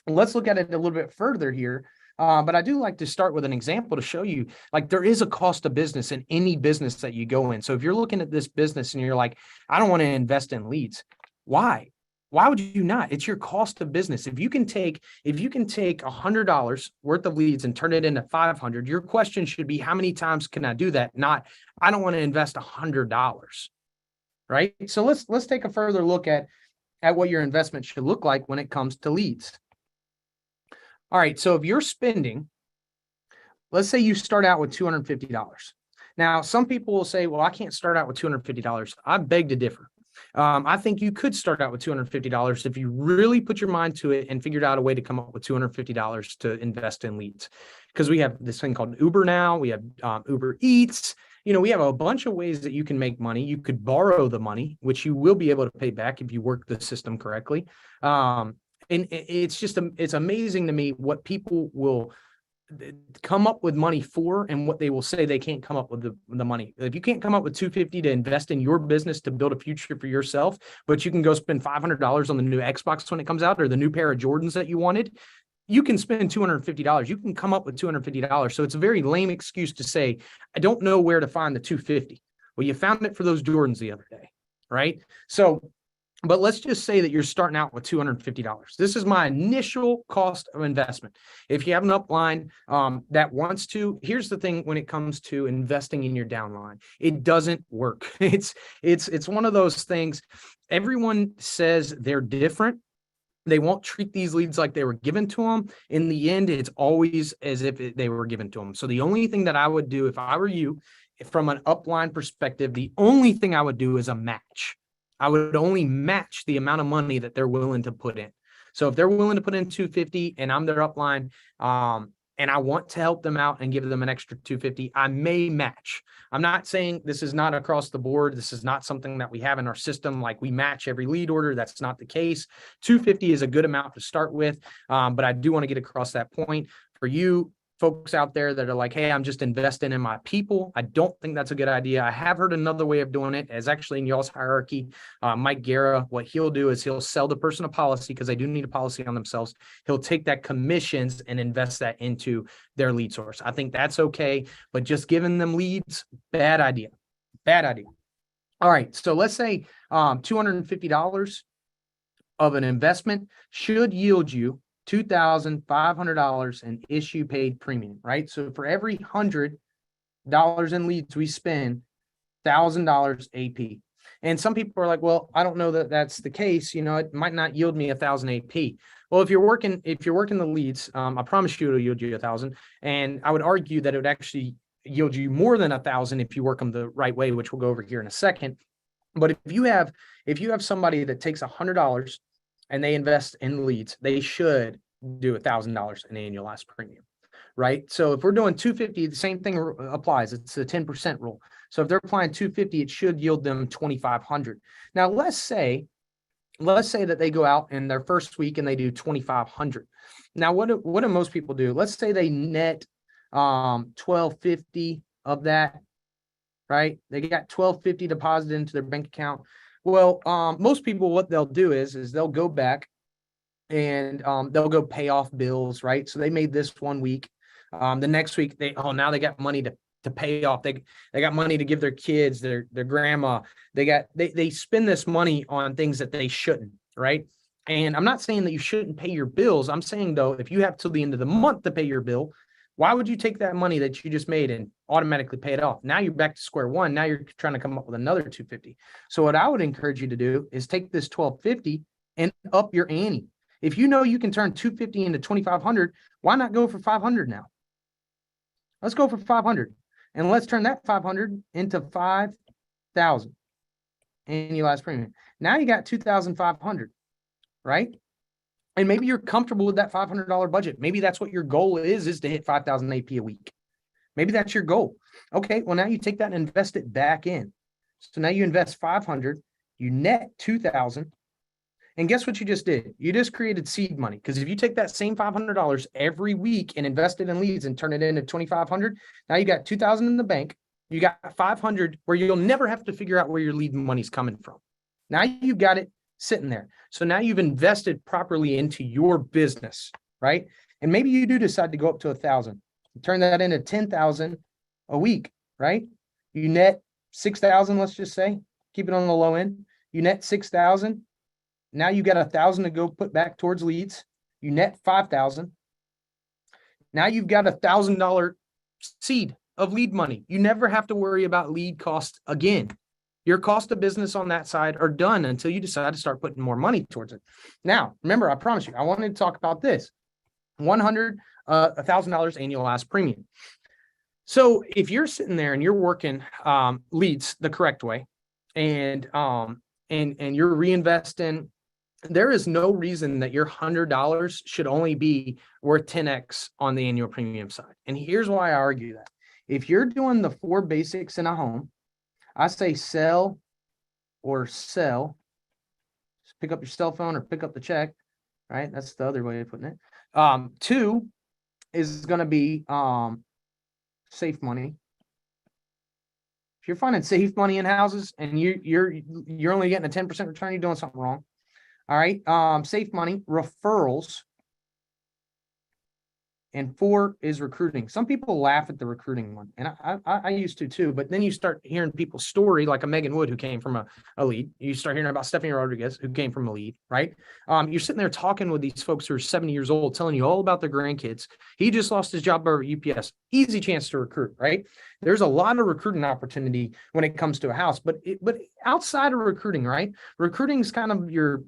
let's look at it a little bit further here. But I do like to start with an example to show you, like, there is a cost of business in any business that you go in. So if you're looking at this business and you're like, I don't want to invest in leads, why? Why would you not? It's your cost of business. If you can take $100 worth of leads and turn it into 500, your question should be, how many times can I do that? Not, I don't want to invest $100, right? So let's take a further look at what your investment should look like when it comes to leads. All right, so if you're spending, let's say you start out with $250. Now, some people will say, well, I can't start out with $250. I beg to differ. I think you could start out with $250 if you really put your mind to it and figured out a way to come up with $250 to invest in leads. Because we have this thing called Uber now, we have Uber Eats. We have a bunch of ways that you can make money. You could borrow the money, which you will be able to pay back if you work the system correctly. And it's amazing to me what people will come up with money for and what they will say they can't come up with the money. If you can't come up with $250 to invest in your business to build a future for yourself, but you can go spend $500 on the new Xbox when it comes out, or the new pair of Jordans that you wanted, you can spend $250. You can come up with $250. So it's a very lame excuse to say, I don't know where to find the $250. Well, you found it for those Jordans the other day, right? So, but let's just say that you're starting out with $250. This is my initial cost of investment. If you have an upline that wants to, here's the thing: when it comes to investing in your downline, it doesn't work. It's one of those things. Everyone says they're different. They won't treat these leads like they were given to them. In the end, it's always as if they were given to them. So the only thing that I would do if I were you, from an upline perspective, the only thing I would do is a match. I would only match the amount of money that they're willing to put in. So if they're willing to put in $250 and I'm their upline, and I want to help them out and give them an extra $250, I may match. I'm not saying this is not across the board. This is not something that we have in our system, like we match every lead order. That's not the case. $250 is a good amount to start with, but I do want to get across that point for you folks out there that are like, hey, I'm just investing in my people. I don't think that's a good idea. I have heard another way of doing it, as actually in y'all's hierarchy. Mike Guerra, what he'll do is he'll sell the person a policy, because they do need a policy on themselves. He'll take that commissions and invest that into their lead source. I think that's okay, but just giving them leads, bad idea. Bad idea. All right, so let's say $250 of an investment should yield you $2,500 in issue paid premium, right? So for every $100 in leads we spend, $1,000 AP. And some people are like, well, I don't know that that's the case. You know, it might not yield me 1,000 AP. Well, if you're working the leads, I promise you it'll yield you 1,000. And I would argue that it would actually yield you more than 1,000 if you work them the right way, which we'll go over here in a second. But if you have somebody that takes $100 and they invest in leads, they should do $1,000 in annualized premium, right? So if we're doing 250, the same thing applies. It's the 10% rule. So if they're applying 250, it should yield them 2,500. Now, let's say that they go out in their first week and they do 2,500. Now, what do most people do? Let's say they net 1,250 of that, right? They got 1,250 deposited into their bank account. Well, most people, what they'll do is they'll go back and they'll go pay off bills, right? So they made this one week. The next week, now they got money to pay off. They got money to give their kids, their grandma. They spend this money on things that they shouldn't, right? And I'm not saying that you shouldn't pay your bills. I'm saying, though, if you have till the end of the month to pay your bill, why would you take that money that you just made and automatically pay it off? Now you're back to square one. Now you're trying to come up with another 250. So what I would encourage you to do is take this 1,250 and up your ante. If you know you can turn 250 into 2,500, why not go for 500 now? Let's go for 500. And let's turn that 500 into 5,000 annualized premium. Now you got 2,500, right? And maybe you're comfortable with that $500 budget. Maybe that's what your goal is to hit 5,000 AP a week. Maybe that's your goal. Okay, well, now you take that and invest it back in. So now you invest 500, you net 2,000. And guess what you just did? You just created seed money. Because if you take that same $500 every week and invest it in leads and turn it into 2,500, now you got 2,000 in the bank. You got 500 where you'll never have to figure out where your lead money's coming from. Now you've got it sitting there. So now you've invested properly into your business, right? And maybe you do decide to go up to 1,000, turn that into 10,000 a week, right? You net 6,000, let's just say, keep it on the low end. You net 6,000. Now you got 1,000 to go put back towards leads. You net 5,000. Now you've got $1,000 seed of lead money. You never have to worry about lead cost again. Your cost of business on that side are done until you decide to start putting more money towards it. Now, remember, I promise you, I wanted to talk about this. $1,000 annualized premium. So if you're sitting there and you're working leads the correct way, and you're reinvesting, there is no reason that your $100 should only be worth 10x on the annual premium side. And here's why I argue that. If you're doing the 4 basics in a home, I say sell or sell. Just pick up your cell phone or pick up the check, right? That's the other way of putting it. 2 is going to be safe money. If you're finding safe money in houses and you're only getting a 10% return, you're doing something wrong. All right. Safe money, referrals. And 4 is recruiting. Some people laugh at the recruiting one, and I used to too. But then you start hearing people's story, like a Megan Wood who came from a lead. You start hearing about Stephanie Rodriguez who came from a lead, right? You're sitting there talking with these folks who are 70 years old, telling you all about their grandkids. He just lost his job over at UPS. Easy chance to recruit, right? There's a lot of recruiting opportunity when it comes to a house, but outside of recruiting, right? Recruiting is kind of you're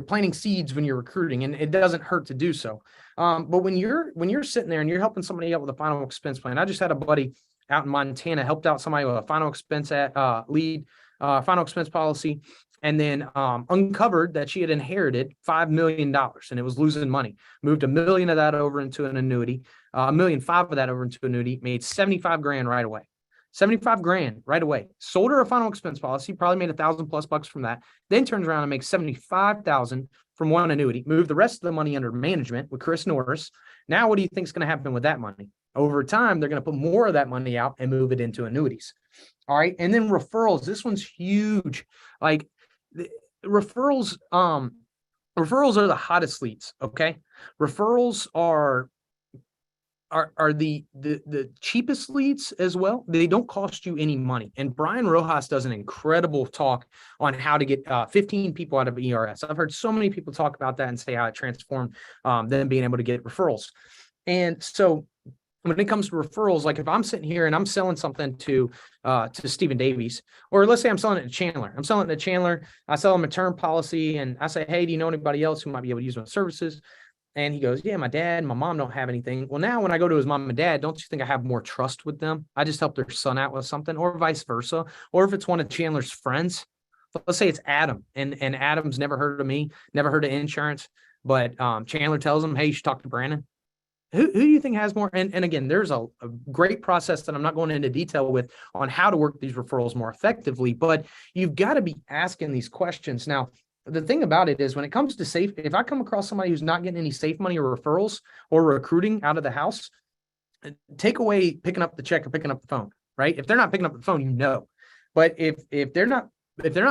planting seeds when you're recruiting, and it doesn't hurt to do so. But when you're sitting there and you're helping somebody out with a final expense plan, I just had a buddy out in Montana helped out somebody with a final expense final expense policy, and then uncovered that she had inherited $5 million and it was losing money. Moved $1 million of that over into an annuity, $1.5 million of that over into annuity, made 75 grand right away. 75 grand right away. Sold her a final expense policy, probably made $1,000+ from that. Then turns around and makes 75,000 from one annuity. Moved the rest of the money under management with Chris Norris. Now, what do you think is going to happen with that money? Over time, they're going to put more of that money out and move it into annuities. All right, and then referrals. This one's huge. Like referrals are the hottest leads. Okay, referrals are are the cheapest leads as well. They don't cost you any money. And Brian Rojas does an incredible talk on how to get 15 people out of ERS. I've heard so many people talk about that and say how it transformed them being able to get referrals. And so when it comes to referrals, like if I'm sitting here and I'm selling something to Stephen Davies, or let's say I'm selling it to Chandler. I'm selling it to Chandler. I sell him a term policy and I say, hey, do you know anybody else who might be able to use my services? And he goes, yeah, my dad and my mom don't have anything. Well, now when I go to his mom and dad, don't you think I have more trust with them? I just help their son out with something, or vice versa. Or if it's one of Chandler's friends, let's say it's Adam, and Adam's never heard of me, never heard of insurance, but Chandler tells him, hey, you should talk to Brandon. Who do you think has more? And again, there's a great process that I'm not going into detail with on how to work these referrals more effectively, but you've got to be asking these questions. Now, the thing about it is when it comes to safe, if I come across somebody who's not getting any safe money or referrals or recruiting out of the house, take away picking up the check or picking up the phone, right? If they're not picking up the phone, you know. But if they're not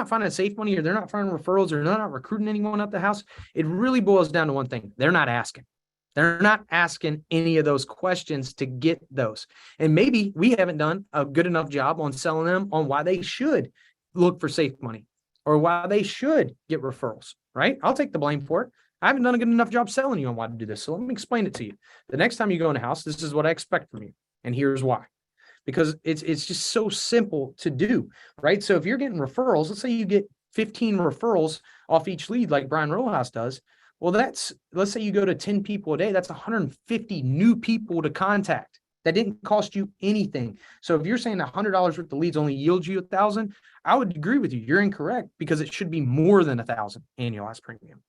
finding safe money or they're not finding referrals or they're not recruiting anyone out the house, it really boils down to one thing. They're not asking. They're not asking any of those questions to get those. And maybe we haven't done a good enough job on selling them on why they should look for safe money or why they should get referrals, right? I'll take the blame for it. I haven't done a good enough job selling you on why to do this. So let me explain it to you. The next time you go in a house, this is what I expect from you. And here's why. Because it's just so simple to do, right? So if you're getting referrals, let's say you get 15 referrals off each lead like Brian Rojas does. Well, let's say you go to 10 people a day, that's 150 new people to contact. That didn't cost you anything. So if you're saying $100 worth of leads only yields you 1,000, I would agree with you. You're incorrect because it should be more than 1,000 annualized premium,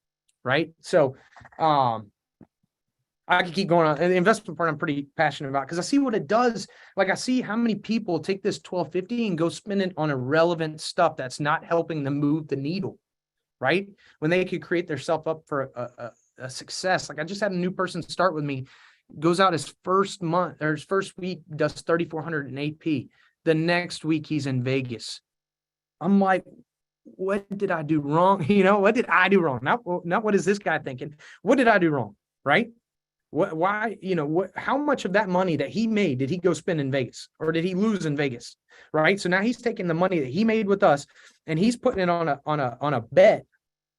right? So I could keep going on. And the investment part I'm pretty passionate about because I see what it does. Like I see how many people take this $1,250 and go spend it on irrelevant stuff that's not helping them move the needle. Right? When they could create themselves up for a success. Like I just had a new person start with me, goes out his first month or his first week, does 3,400 in AP. The next week he's in Vegas. I'm like, what did I do wrong? What did I do wrong? Not what is this guy thinking? What did I do wrong? Right? Why, how much of that money that he made did he go spend in Vegas or did he lose in Vegas? Right. So now he's taking the money that he made with us and he's putting it on a bet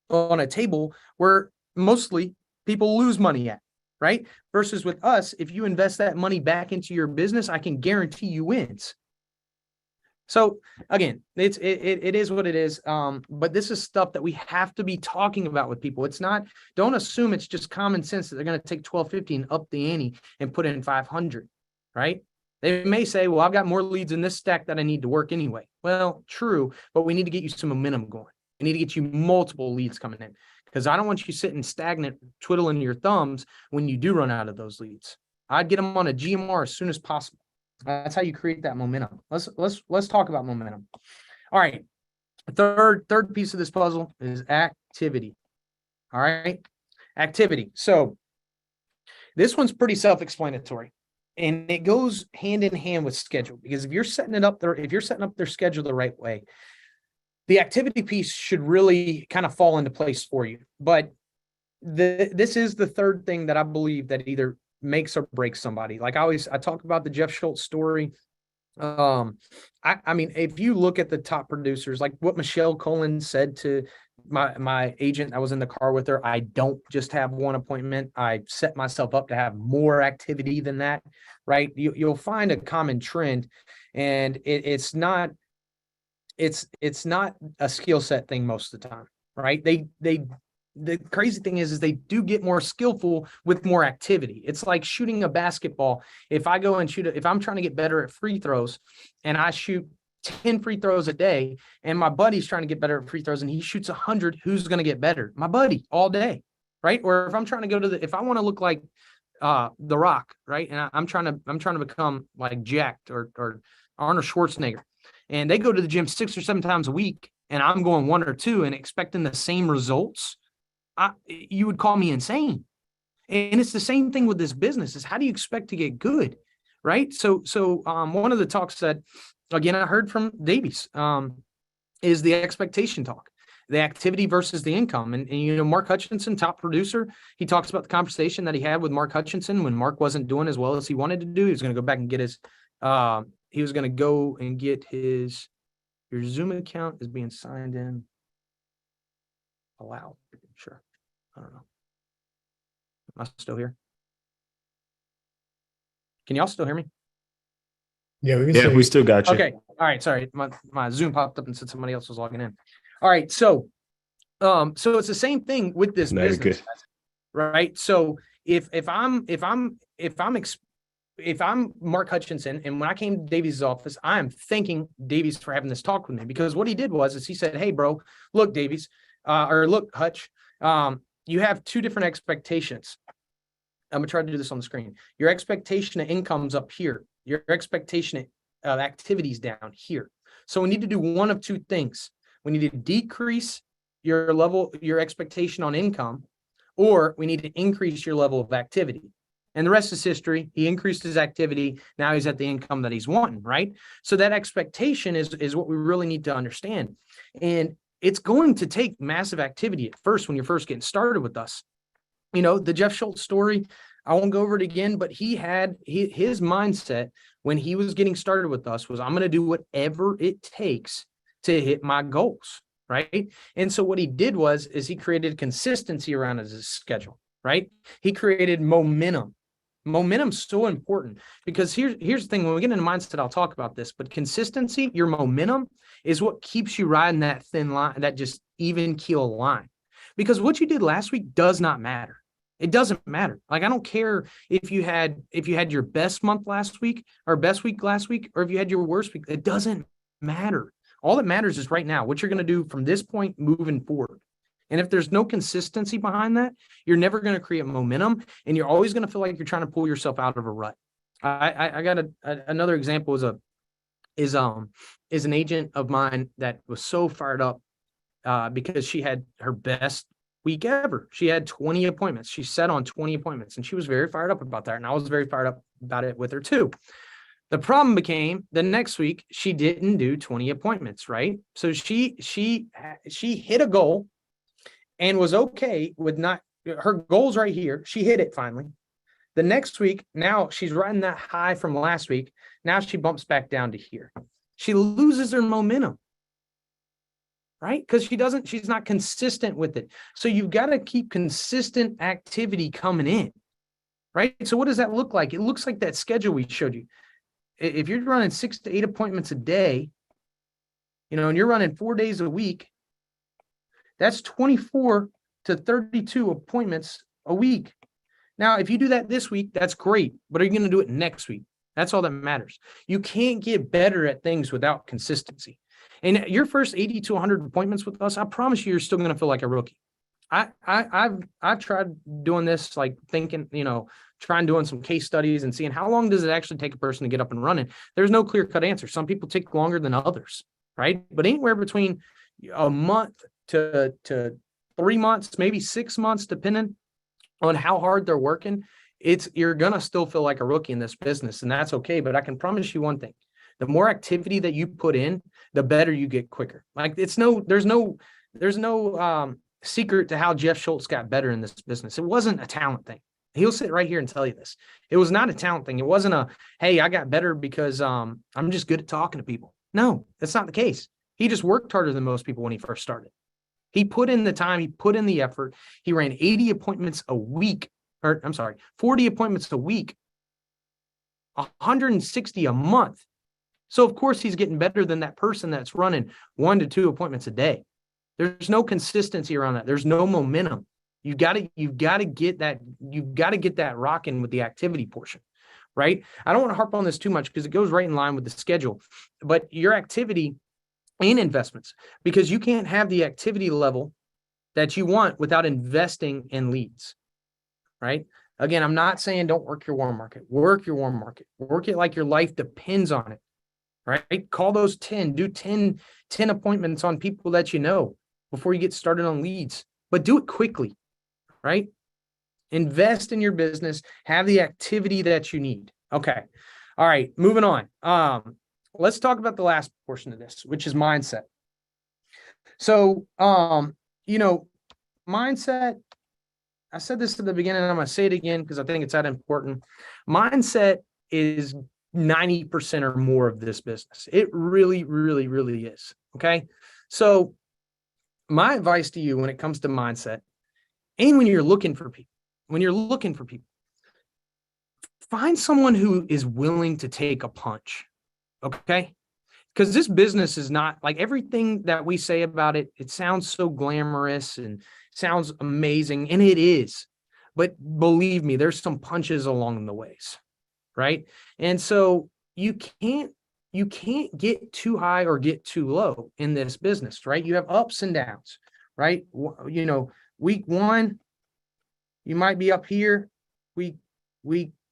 on a table where mostly people lose money at. Right. Versus with us, if you invest that money back into your business, I can guarantee you wins. So again, it is what it is. But this is stuff that we have to be talking about with people. It's not, don't assume it's just common sense that they're going to take 1250 and up the ante and put in 500, right? They may say, well, I've got more leads in this stack that I need to work anyway. Well, true, but we need to get you some momentum going. We need to get you multiple leads coming in because I don't want you sitting stagnant, twiddling your thumbs when you do run out of those leads. I'd get them on a GMR as soon as possible. That's how you create that momentum. Let's talk about momentum. All right. Third piece of this puzzle is activity. All right. Activity. So this one's pretty self-explanatory and it goes hand in hand with schedule because if you're setting up their schedule the right way, the activity piece should really kind of fall into place for you. But this is the third thing that I believe that either makes or breaks somebody. Like I talk about the Jeff Schultz story. I mean, if you look at the top producers, like what Michelle Colin said to my agent, I was in the car with her. I don't just have one appointment. I set myself up to have more activity than that, right? You'll find a common trend and it's not a skill set thing most of the time, right? The crazy thing is they do get more skillful with more activity. It's like shooting a basketball. If I go and if I'm trying to get better at free throws and I shoot 10 free throws a day and my buddy's trying to get better at free throws and he shoots 100, who's going to get better? My buddy all day, right? Or if I'm trying to go to if I want to look like The Rock, right? And I'm trying to become like jacked or Arnold Schwarzenegger. And they go to the gym 6 or 7 times a week and I'm going 1 or 2 and expecting the same results. You would call me insane. And it's the same thing with this business is how do you expect to get good? Right. So one of the talks that, again, I heard from Davies is the expectation talk. the activity versus the income. And Mark Hutchinson, top producer, he talks about the conversation that he had with Mark Hutchinson when Mark wasn't doing as well as he wanted to do. He was going to go back and get his, your Zoom account is being signed in. Allow. Sure. I don't know. Am I still here? Can y'all still hear me? Yeah, We still got you. Okay. All right. Sorry. My Zoom popped up and said somebody else was logging in. All right. So it's the same thing with this No, you're business, good. right? So if I'm Mark Hutchinson, and when I came to Davies' office, I am thanking Davies for having this talk with me, because what he did is he said, "Hey, bro, look, Davies, or look, Hutch, you have two different expectations. I'm gonna try to do this on the screen. Your expectation of income's up here. Your expectation of activities down here. So we need to do one of two things. We need to decrease your expectation on income, or we need to increase your level of activity." And the rest is history. He increased his activity. Now he's at the income that he's wanting, right? So that expectation is what we really need to understand. And it's going to take massive activity at first when you're first getting started with us. The Jeff Schultz story, I won't go over it again, but his mindset when he was getting started with us was, I'm going to do whatever it takes to hit my goals, right? And so what he did is he created consistency around his schedule, right? He created momentum. Momentum's so important, because here's the thing. When we get into mindset, I'll talk about this, but consistency, your momentum, is what keeps you riding that thin line, that just even keel line. Because what you did last week does not matter. It doesn't matter. Like, I don't care if you had your best month last week or best week last week, or if you had your worst week. It doesn't matter. All that matters is right now, what you're going to do from this point moving forward. And if there's no consistency behind that, you're never going to create momentum, and you're always going to feel like you're trying to pull yourself out of a rut. I got another example is an agent of mine that was so fired up because she had her best week ever. She had 20 appointments. She set on 20 appointments, and she was very fired up about that. And I was very fired up about it with her too. The problem became the next week, she didn't do 20 appointments, right? So she hit a goal and was okay with not, her goals right here. She hit it finally. The next week, now she's riding that high from last week. Now she bumps back down to here. She loses her momentum, right? Because she's not consistent with it. So you've got to keep consistent activity coming in, right? So what does that look like? It looks like that schedule we showed you. If you're running 6 to 8 appointments a day, and you're running 4 days a week, that's 24 to 32 appointments a week. Now, if you do that this week, that's great. But are you going to do it next week? That's all that matters. You can't get better at things without consistency. And your first 80 to 100 appointments with us, I promise you're still going to feel like a rookie. I've tried doing this, like thinking, trying doing some case studies and seeing how long does it actually take a person to get up and running. There's no clear-cut answer. Some people take longer than others, right? But anywhere between a month to 3 months, maybe 6 months, depending on how hard they're working, you're gonna still feel like a rookie in this business, and that's okay. But I can promise you one thing: the more activity that you put in, the better you get quicker. Like, there's no secret to how Jeff Schultz got better in this business. It wasn't a talent thing. He'll sit right here and tell you this. It was not a talent thing. It wasn't hey, I got better because I'm just good at talking to people. No, that's not the case. He just worked harder than most people when he first started. He put in the time, he put in the effort. He ran 80 appointments a week, 40 appointments a week, 160 a month. So of course he's getting better than that person that's running 1 to 2 appointments a day. There's no consistency around that. There's no momentum. You've got to get that rocking with the activity portion, right? I don't want to harp on this too much because it goes right in line with the schedule, but your activity and investments, because you can't have the activity level that you want without investing in leads, right? Again, I'm not saying don't work your warm market. Work your warm market. Work it like your life depends on it, right? Call those 10. Do 10 appointments on people that you know before you get started on leads, but do it quickly, right? Invest in your business. Have the activity that you need. Okay. All right. Moving on. Let's talk about the last portion of this, which is mindset. So, mindset, I said this at the beginning, and I'm going to say it again because I think it's that important. Mindset is 90% or more of this business. It really, really, really is. Okay. So my advice to you when it comes to mindset, and when you're looking for people, find someone who is willing to take a punch. Okay. Because this business is not like everything that we say about it. It sounds so glamorous and sounds amazing, and it is. But believe me, there's some punches along the ways, right? And so you can't get too high or get too low in this business, right? You have ups and downs, right? Week one, you might be up here. Week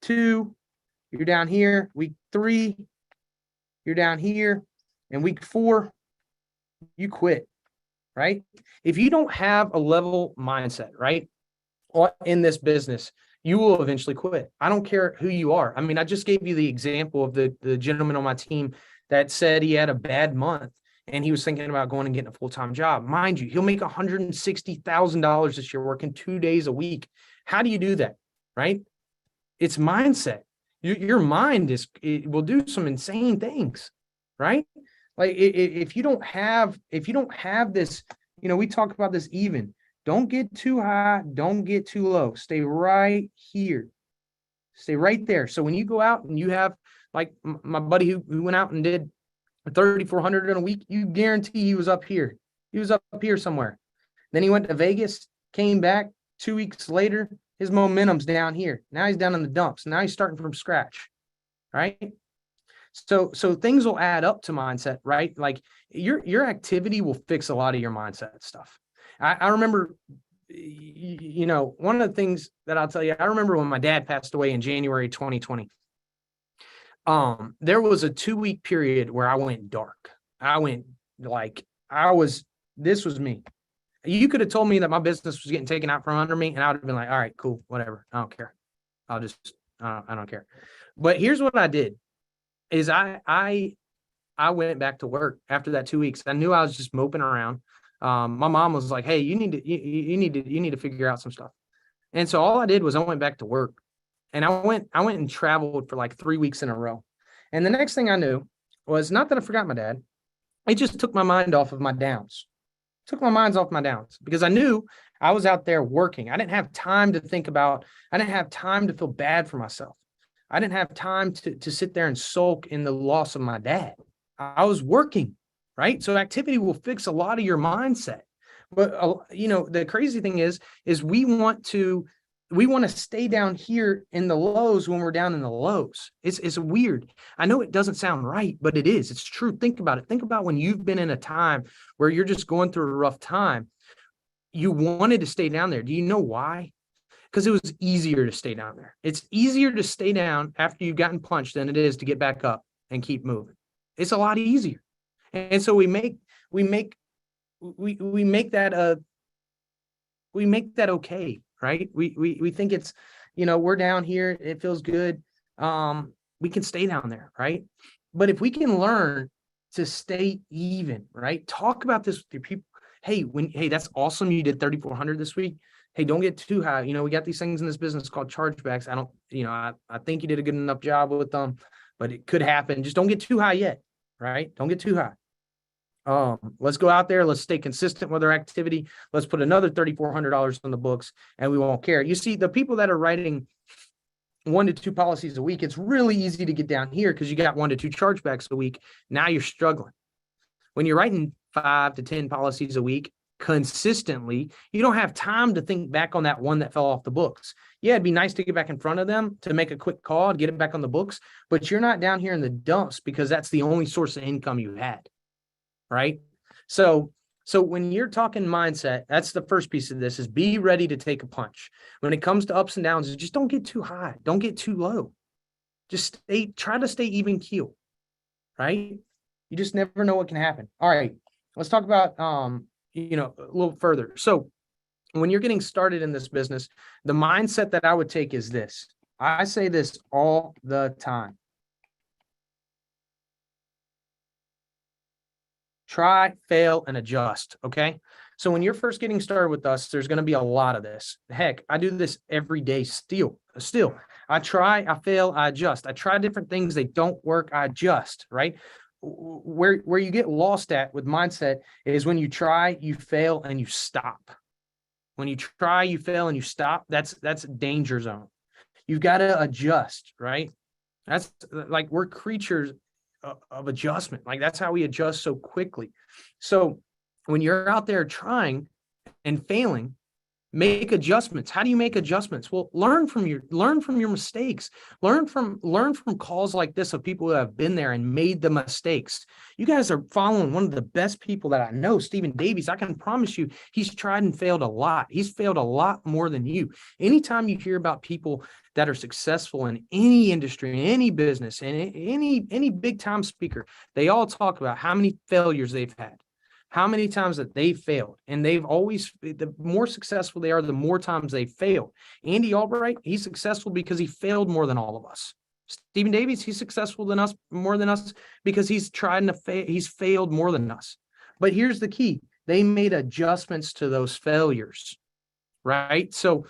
two, you're down here. Week three, you're down here. And week four, you quit, right? If you don't have a level mindset, right, in this business, you will eventually quit. I don't care who you are. I mean, I just gave you the example of the gentleman on my team that said he had a bad month and he was thinking about going and getting a full-time job. Mind you, he'll make $160,000 this year working 2 days a week. How do you do that, right? It's mindset. Your mind it will do some insane things, right? Like if you don't have this, we talk about this even. Don't get too high, don't get too low. Stay right here. Stay right there. So when you go out and you have, like my buddy who went out and did 3,400 in a week, you guarantee he was up here. He was up here somewhere. Then he went to Vegas, came back 2 weeks later. His momentum's down here. Now he's down in the dumps. Now he's starting from scratch, right? So things will add up to mindset, right? Like your activity will fix a lot of your mindset stuff. I remember, one of the things that I'll tell you, I remember when my dad passed away in January 2020. There was a 2-week period where I went dark. This was me. You could have told me that my business was getting taken out from under me, and I would have been like, all right, cool, whatever. I don't care. I don't care. But here's what I did is I went back to work after that 2 weeks. I knew I was just moping around. My mom was like, hey, you need to figure out some stuff. And so all I did was I went back to work, and I went and traveled for like 3 weeks in a row. And the next thing I knew was not that I forgot my dad. It just took my mind off of my downs. Took my minds off my downs because I knew I was out there working. I didn't have time to think about, I didn't have time to feel bad for myself. I didn't have time to sit there and sulk in the loss of my dad. I was working, right? So activity will fix a lot of your mindset. But, the crazy thing is we want to stay down here in the lows when we're down in the lows. It's weird. I know it doesn't sound right, but it is. It's true. Think about it. Think about when you've been in a time where you're just going through a rough time. You wanted to stay down there. Do you know why? Because it was easier to stay down there. It's easier to stay down after you've gotten punched than it is to get back up and keep moving. It's a lot easier. And so we make that okay. Right. We think it's, we're down here. It feels good. We can stay down there. Right. But if we can learn to stay even, right. Talk about this with your people. Hey, that's awesome. You did 3,400 this week. Hey, don't get too high. We got these things in this business called chargebacks. I think you did a good enough job with them, but it could happen. Just don't get too high yet. Right. Don't get too high. Let's go out there. Let's stay consistent with our activity. Let's put another $3,400 on the books, and we won't care. You see, the people that are writing 1 to 2 policies a week, it's really easy to get down here because you got 1 to 2 chargebacks a week. Now you're struggling. When you're writing 5 to 10 policies a week consistently, you don't have time to think back on that one that fell off the books. Yeah, it'd be nice to get back in front of them to make a quick call and get it back on the books, but you're not down here in the dumps because that's the only source of income you had. Right. So when you're talking mindset, that's the first piece of this is be ready to take a punch. When it comes to ups and downs, just don't get too high. Don't get too low. Just try to stay even keel. Right. You just never know what can happen. All right. Let's talk about, a little further. So when you're getting started in this business, the mindset that I would take is this. I say this all the time. Try, fail, and adjust. Okay. So when you're first getting started with us, there's going to be a lot of this. Heck, I do this every day still. I try, I fail, I adjust. I try different things. They don't work. I adjust, right? Where you get lost at with mindset is when you try, you fail, and you stop. When you try, you fail, and you stop, that's a danger zone. You've got to adjust, right? That's like, we're creatures of adjustment. Like, that's how we adjust so quickly. So when you're out there trying and failing, make adjustments. How do you make adjustments? Well, learn from your mistakes. Learn from calls like this of people who have been there and made the mistakes. You guys are following one of the best people that I know, Stephen Davies. I can promise you, he's tried and failed a lot. He's failed a lot more than you. Anytime you hear about people that are successful in any industry, in any business, and any big time speaker, they all talk about how many failures they've had. How many times that they failed, and they've always, the more successful they are, the more times they failed. Andy Albright, he's successful because he failed more than all of us. Stephen Davies, he's successful more than us because he's tried to fail. He's failed more than us. But here's the key: they made adjustments to those failures, right? So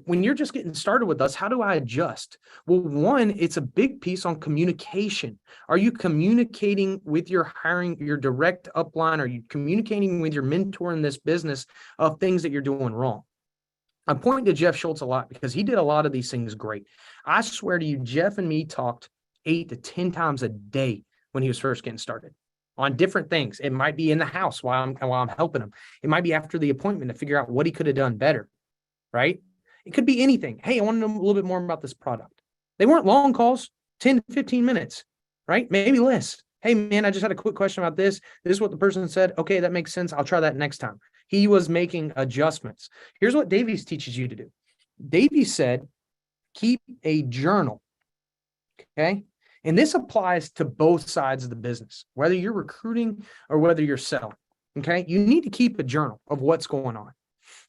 when you're just getting started with us, how do I adjust? Well, one, it's a big piece on communication. Are you communicating with your direct upline? Are you communicating with your mentor in this business of things that you're doing wrong? I'm pointing to Jeff Schultz a lot because he did a lot of these things great. I swear to you, Jeff and me talked 8 to 10 times a day when he was first getting started on different things. It might be in the house while I'm helping him. It might be after the appointment to figure out what he could have done better, right? It could be anything. Hey, I want to know a little bit more about this product. They weren't long calls, 10 to 15 minutes, right? Maybe less. Hey, man, I just had a quick question about this. This is what the person said. Okay, that makes sense. I'll try that next time. He was making adjustments. Here's what Davies teaches you to do. Davies said, keep a journal, okay? And this applies to both sides of the business, whether you're recruiting or whether you're selling, okay? You need to keep a journal of what's going on.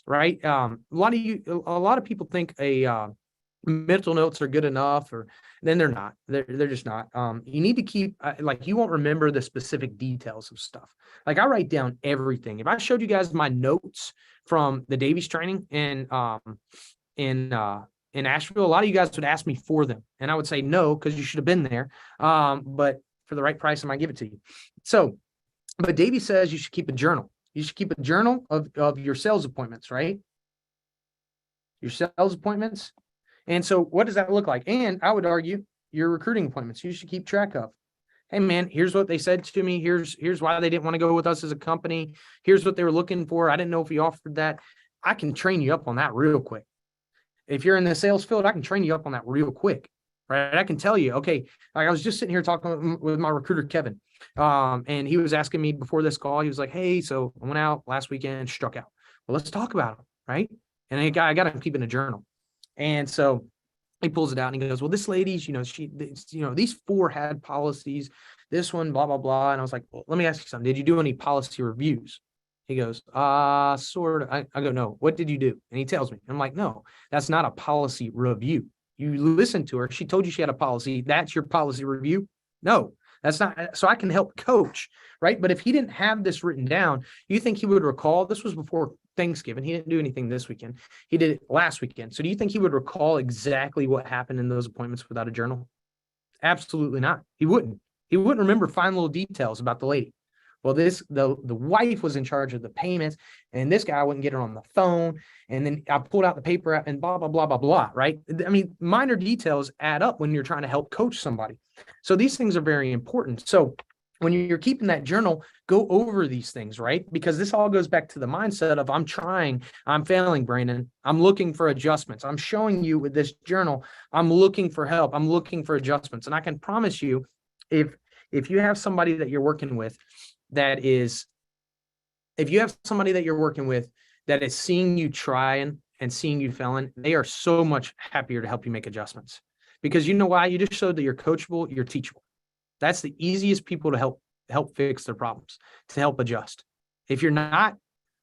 Right. A lot of people think mental notes are good enough, or then they're not. They're just not. You need to keep like, you won't remember the specific details of stuff. Like, I write down everything. If I showed you guys my notes from the Davies training in Asheville, a lot of you guys would ask me for them, and I would say no, because you should have been there. But for the right price, I might give it to you. So, but Davies says you should keep a journal. You should keep a journal of your sales appointments, right? Your sales appointments. And so what does that look like? And I would argue your recruiting appointments, you should keep track of. Hey, man, here's what they said to me. Here's why they didn't want to go with us as a company. Here's what they were looking for. I didn't know if we offered that. I can train you up on that real quick. If you're in the sales field, I can train you up on that real quick, right? I can tell you, okay, like, I was just sitting here talking with my recruiter, Kevin. And he was asking me before this call, he was like, hey, so I went out last weekend, struck out. Well, let's talk about it, right? And I got to keep in a journal. And so he pulls it out and he goes, well, this lady's, these 4 had policies, this one, blah, blah, blah. And I was like, well, let me ask you something. Did you do any policy reviews? He goes, sort of. I go, no, what did you do? And he tells me. I'm like, no, that's not a policy review. You listened to her. She told you she had a policy. That's your policy review? No. That's not, so I can help coach, right? But if he didn't have this written down, you think he would recall? This was before Thanksgiving. He didn't do anything this weekend. He did it last weekend. So do you think he would recall exactly what happened in those appointments without a journal? Absolutely not. He wouldn't. He wouldn't remember fine little details about the lady. Well, the wife was in charge of the payments, and this guy wouldn't get her on the phone. And then I pulled out the paper and blah, blah, blah, blah, blah, right? I mean, minor details add up when you're trying to help coach somebody. So these things are very important. So when you're keeping that journal, go over these things, right? Because this all goes back to the mindset of, I'm trying, I'm failing, Brandon. I'm looking for adjustments. I'm showing you with this journal, I'm looking for help. I'm looking for adjustments. And I can promise you, if you have somebody that you're working with that is seeing you trying and seeing you failing, they are so much happier to help you make adjustments. Because you know why? You just showed that you're coachable, you're teachable. That's the easiest people to help fix their problems, to help adjust. If you're not,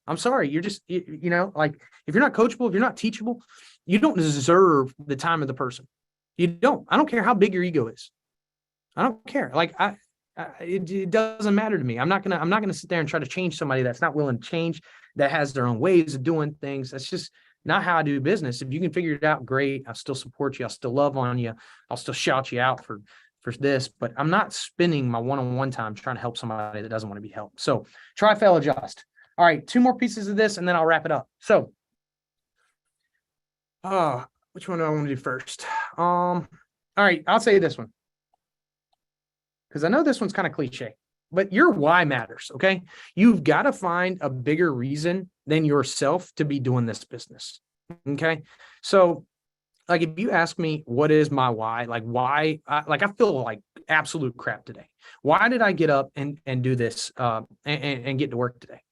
I'm sorry, you're just, like, if you're not coachable, if you're not teachable, you don't deserve the time of the person. You don't. I don't care how big your ego is. I don't care. Like, It doesn't matter to me. I'm not gonna sit there and try to change somebody that's not willing to change, that has their own ways of doing things. That's just not how I do business. If you can figure it out, great. I'll still support you. I'll still love on you. I'll still shout you out for this, but I'm not spending my one-on-one time trying to help somebody that doesn't want to be helped. So try, fail, adjust. All right, 2 more pieces of this, and then I'll wrap it up. So, which one do I want to do first? All right, I'll say this one, because I know this one's kind of cliche, but your why matters. Okay, you've got to find a bigger reason than yourself to be doing this business. Okay, so like if you ask me what is my why, like why, like I feel like absolute crap today. Why did I get up and do this and get to work today?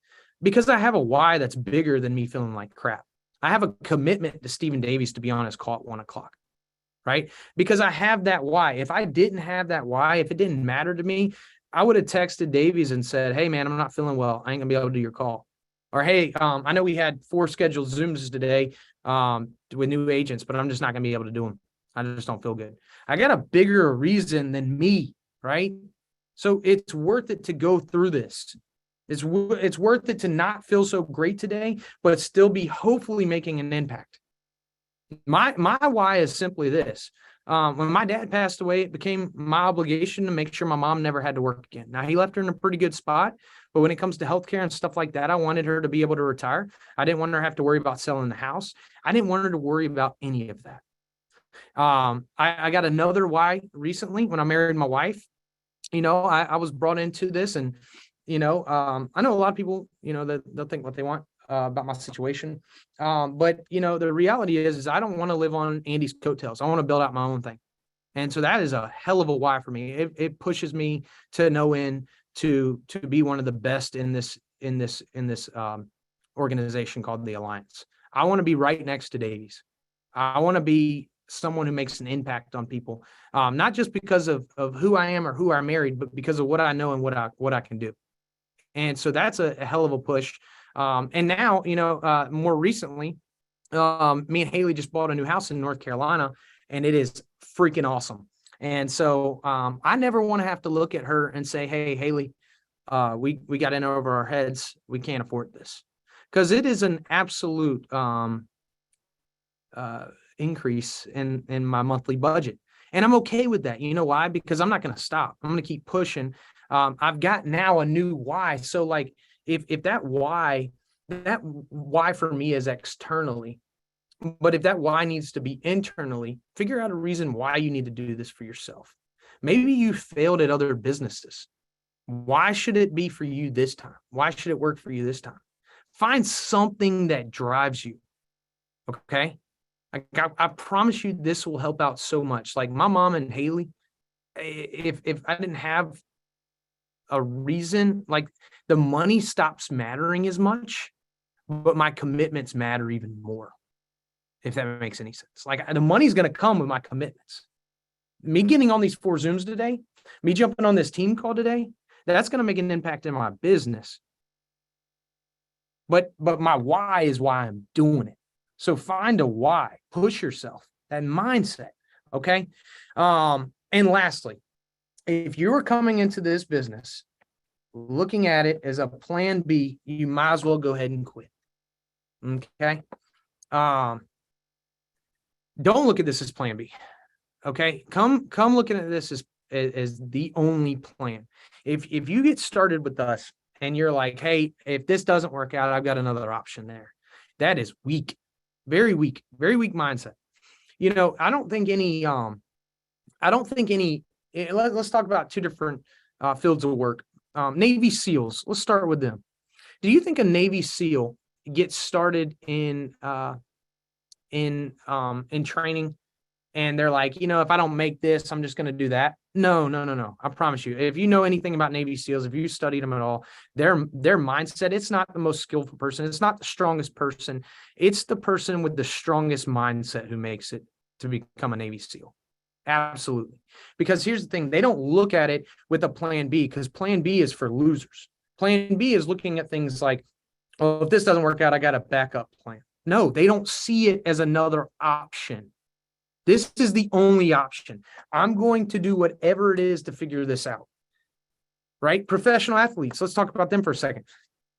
Because I have a why that's bigger than me feeling like crap. I have a commitment to Stephen Davies to be on his call at 1 o'clock, right? Because I have that why. If I didn't have that why, if it didn't matter to me, I would have texted Davies and said, hey man, I'm not feeling well. I ain't gonna be able to do your call. Or, hey, I know we had 4 scheduled Zooms today with new agents, but I'm just not going to be able to do them. I just don't feel good. I got a bigger reason than me, right? So it's worth it to go through this. It's worth it to not feel so great today, but still be hopefully making an impact. My why is simply this. When my dad passed away, it became my obligation to make sure my mom never had to work again. Now, he left her in a pretty good spot, but when it comes to healthcare and stuff like that, I wanted her to be able to retire. I didn't want her to have to worry about selling the house. I didn't want her to worry about any of that. I got another why recently when I married my wife. I was brought into this, and, I know a lot of people, that they'll think what they want about my situation. But the reality is I don't want to live on Andy's coattails. I want to build out my own thing. And so that is a hell of a why for me. It pushes me to no end to be one of the best in this organization called the Alliance. I want to be right next to Davies. I want to be someone who makes an impact on people, not just because of who I am or who I married, but because of what I know and what I can do. And so that's a hell of a push. And now, more recently, me and Haley just bought a new house in North Carolina, and it is freaking awesome. And so I never want to have to look at her and say, hey, Haley, we got in over our heads. We can't afford this. Because it is an absolute increase in my monthly budget. And I'm okay with that. You know why? Because I'm not going to stop. I'm going to keep pushing. I've got now a new why. So like, if that why for me is externally, but if that why needs to be internally, figure out a reason why you need to do this for yourself. Maybe you failed at other businesses. Why should it be for you this time? Why should it work for you this time? Find something that drives you. Okay. I promise you this will help out so much. Like my mom and Haley, if I didn't have a reason, like the money stops mattering as much, but my commitments matter even more, if that makes any sense. Like the money's going to come with my commitments. Me getting on these 4 Zooms today, me jumping on this team call today, that's going to make an impact in my business. But my why is why I'm doing it. So find a why, push yourself, that mindset. Okay. And lastly, if you're coming into this business looking at it as a plan B, you might as well go ahead and quit. Okay. Don't look at this as plan B. Okay. Come looking at this as the only plan. If you get started with us and you're like, hey, if this doesn't work out, I've got another option there. That is weak. Very weak mindset. I don't think any, let's talk about 2 different fields of work. Navy SEALs. Let's start with them. Do you think a Navy SEAL gets started in training and they're like, if I don't make this, I'm just going to do that? No. I promise you, if you know anything about Navy SEALs, if you studied them at all, their mindset, it's not the most skillful person. It's not the strongest person. It's the person with the strongest mindset who makes it to become a Navy SEAL. Absolutely. Because here's the thing. They don't look at it with a plan B, because plan B is for losers. Plan B is looking at things like, oh, if this doesn't work out, I got a backup plan. No, they don't see it as another option. This is the only option. I'm going to do whatever it is to figure this out. right? Professional athletes. Let's talk about them for a second.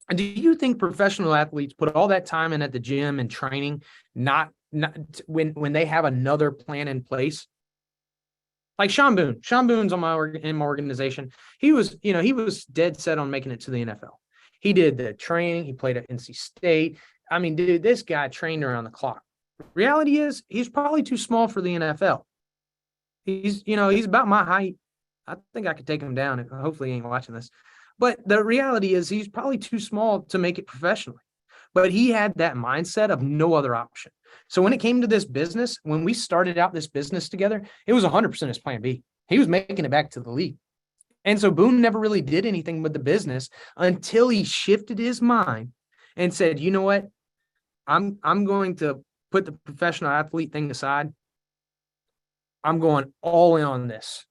And do you think professional athletes put all that time in at the gym and training, not when they have another plan in place? Like Sean Boone. Sean Boone's in my organization. He was dead set on making it to the NFL. He did the training. He played at NC State. I mean, dude, this guy trained around the clock. Reality is he's probably too small for the NFL. He's about my height. I think I could take him down. Hopefully he ain't watching this. But the reality is he's probably too small to make it professionally. But he had that mindset of no other option. So when it came to this business, when we started out this business together, it was 100% his plan B. He was making it back to the league. And so Boone never really did anything with the business until he shifted his mind and said, you know what? I'm going to put the professional athlete thing aside. I'm going all in on this.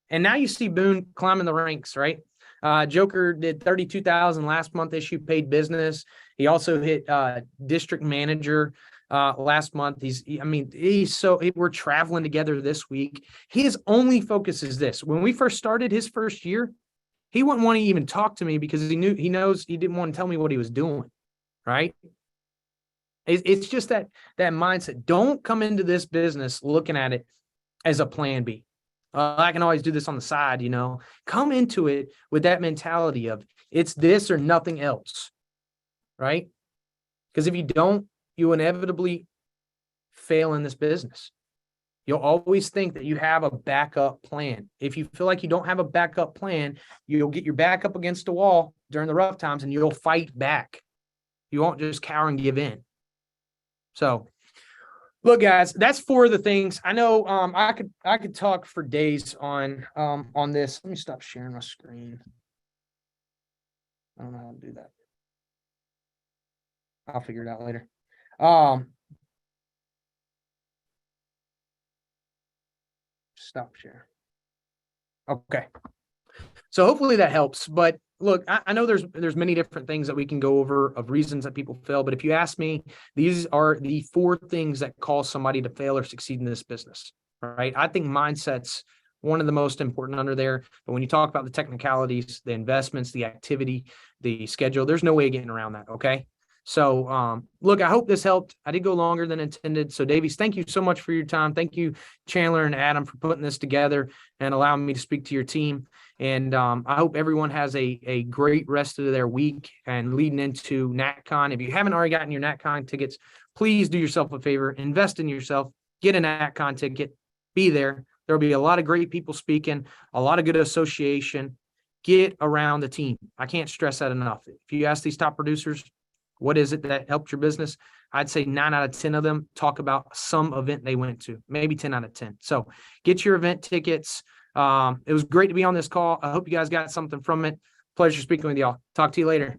And now you see Boone climbing the ranks, right? Joker did 32,000 last month, issue paid business. He also hit district manager last month. We're traveling together this week. His only focus is this. When we first started his first year, he wouldn't want to even talk to me because he knows he didn't want to tell me what he was doing. Right. It's just that mindset. Don't come into this business looking at it as a plan B. I can always do this on the side, come into it with that mentality of it's this or nothing else, right? Because if you don't, you inevitably fail in this business. You'll always think that you have a backup plan. If you feel like you don't have a backup plan, you'll get your back up against the wall during the rough times and you'll fight back. You won't just cower and give in. So, look, guys, that's 4 of the things. I know I could talk for days on this. Let me stop sharing my screen. I don't know how to do that. I'll figure it out later. Stop share. Okay. So hopefully that helps. But look, I know there's many different things that we can go over of reasons that people fail. But if you ask me, these are the 4 things that cause somebody to fail or succeed in this business, right? I think mindset's one of the most important under there. But when you talk about the technicalities, the investments, the activity, the schedule, there's no way of getting around that. Okay. So, look, I hope this helped. I did go longer than intended. So, Davies, thank you so much for your time. Thank you, Chandler and Adam, for putting this together and allowing me to speak to your team. And I hope everyone has a great rest of their week and leading into NatCon. If you haven't already gotten your NatCon tickets, please do yourself a favor, invest in yourself, get a NatCon ticket, be there. There'll be a lot of great people speaking, a lot of good association. Get around the team. I can't stress that enough. If you ask these top producers, what is it that helped your business? I'd say 9 out of 10 of them talk about some event they went to, maybe 10 out of 10. So get your event tickets. It was great to be on this call. I hope you guys got something from it. Pleasure speaking with y'all. Talk to you later.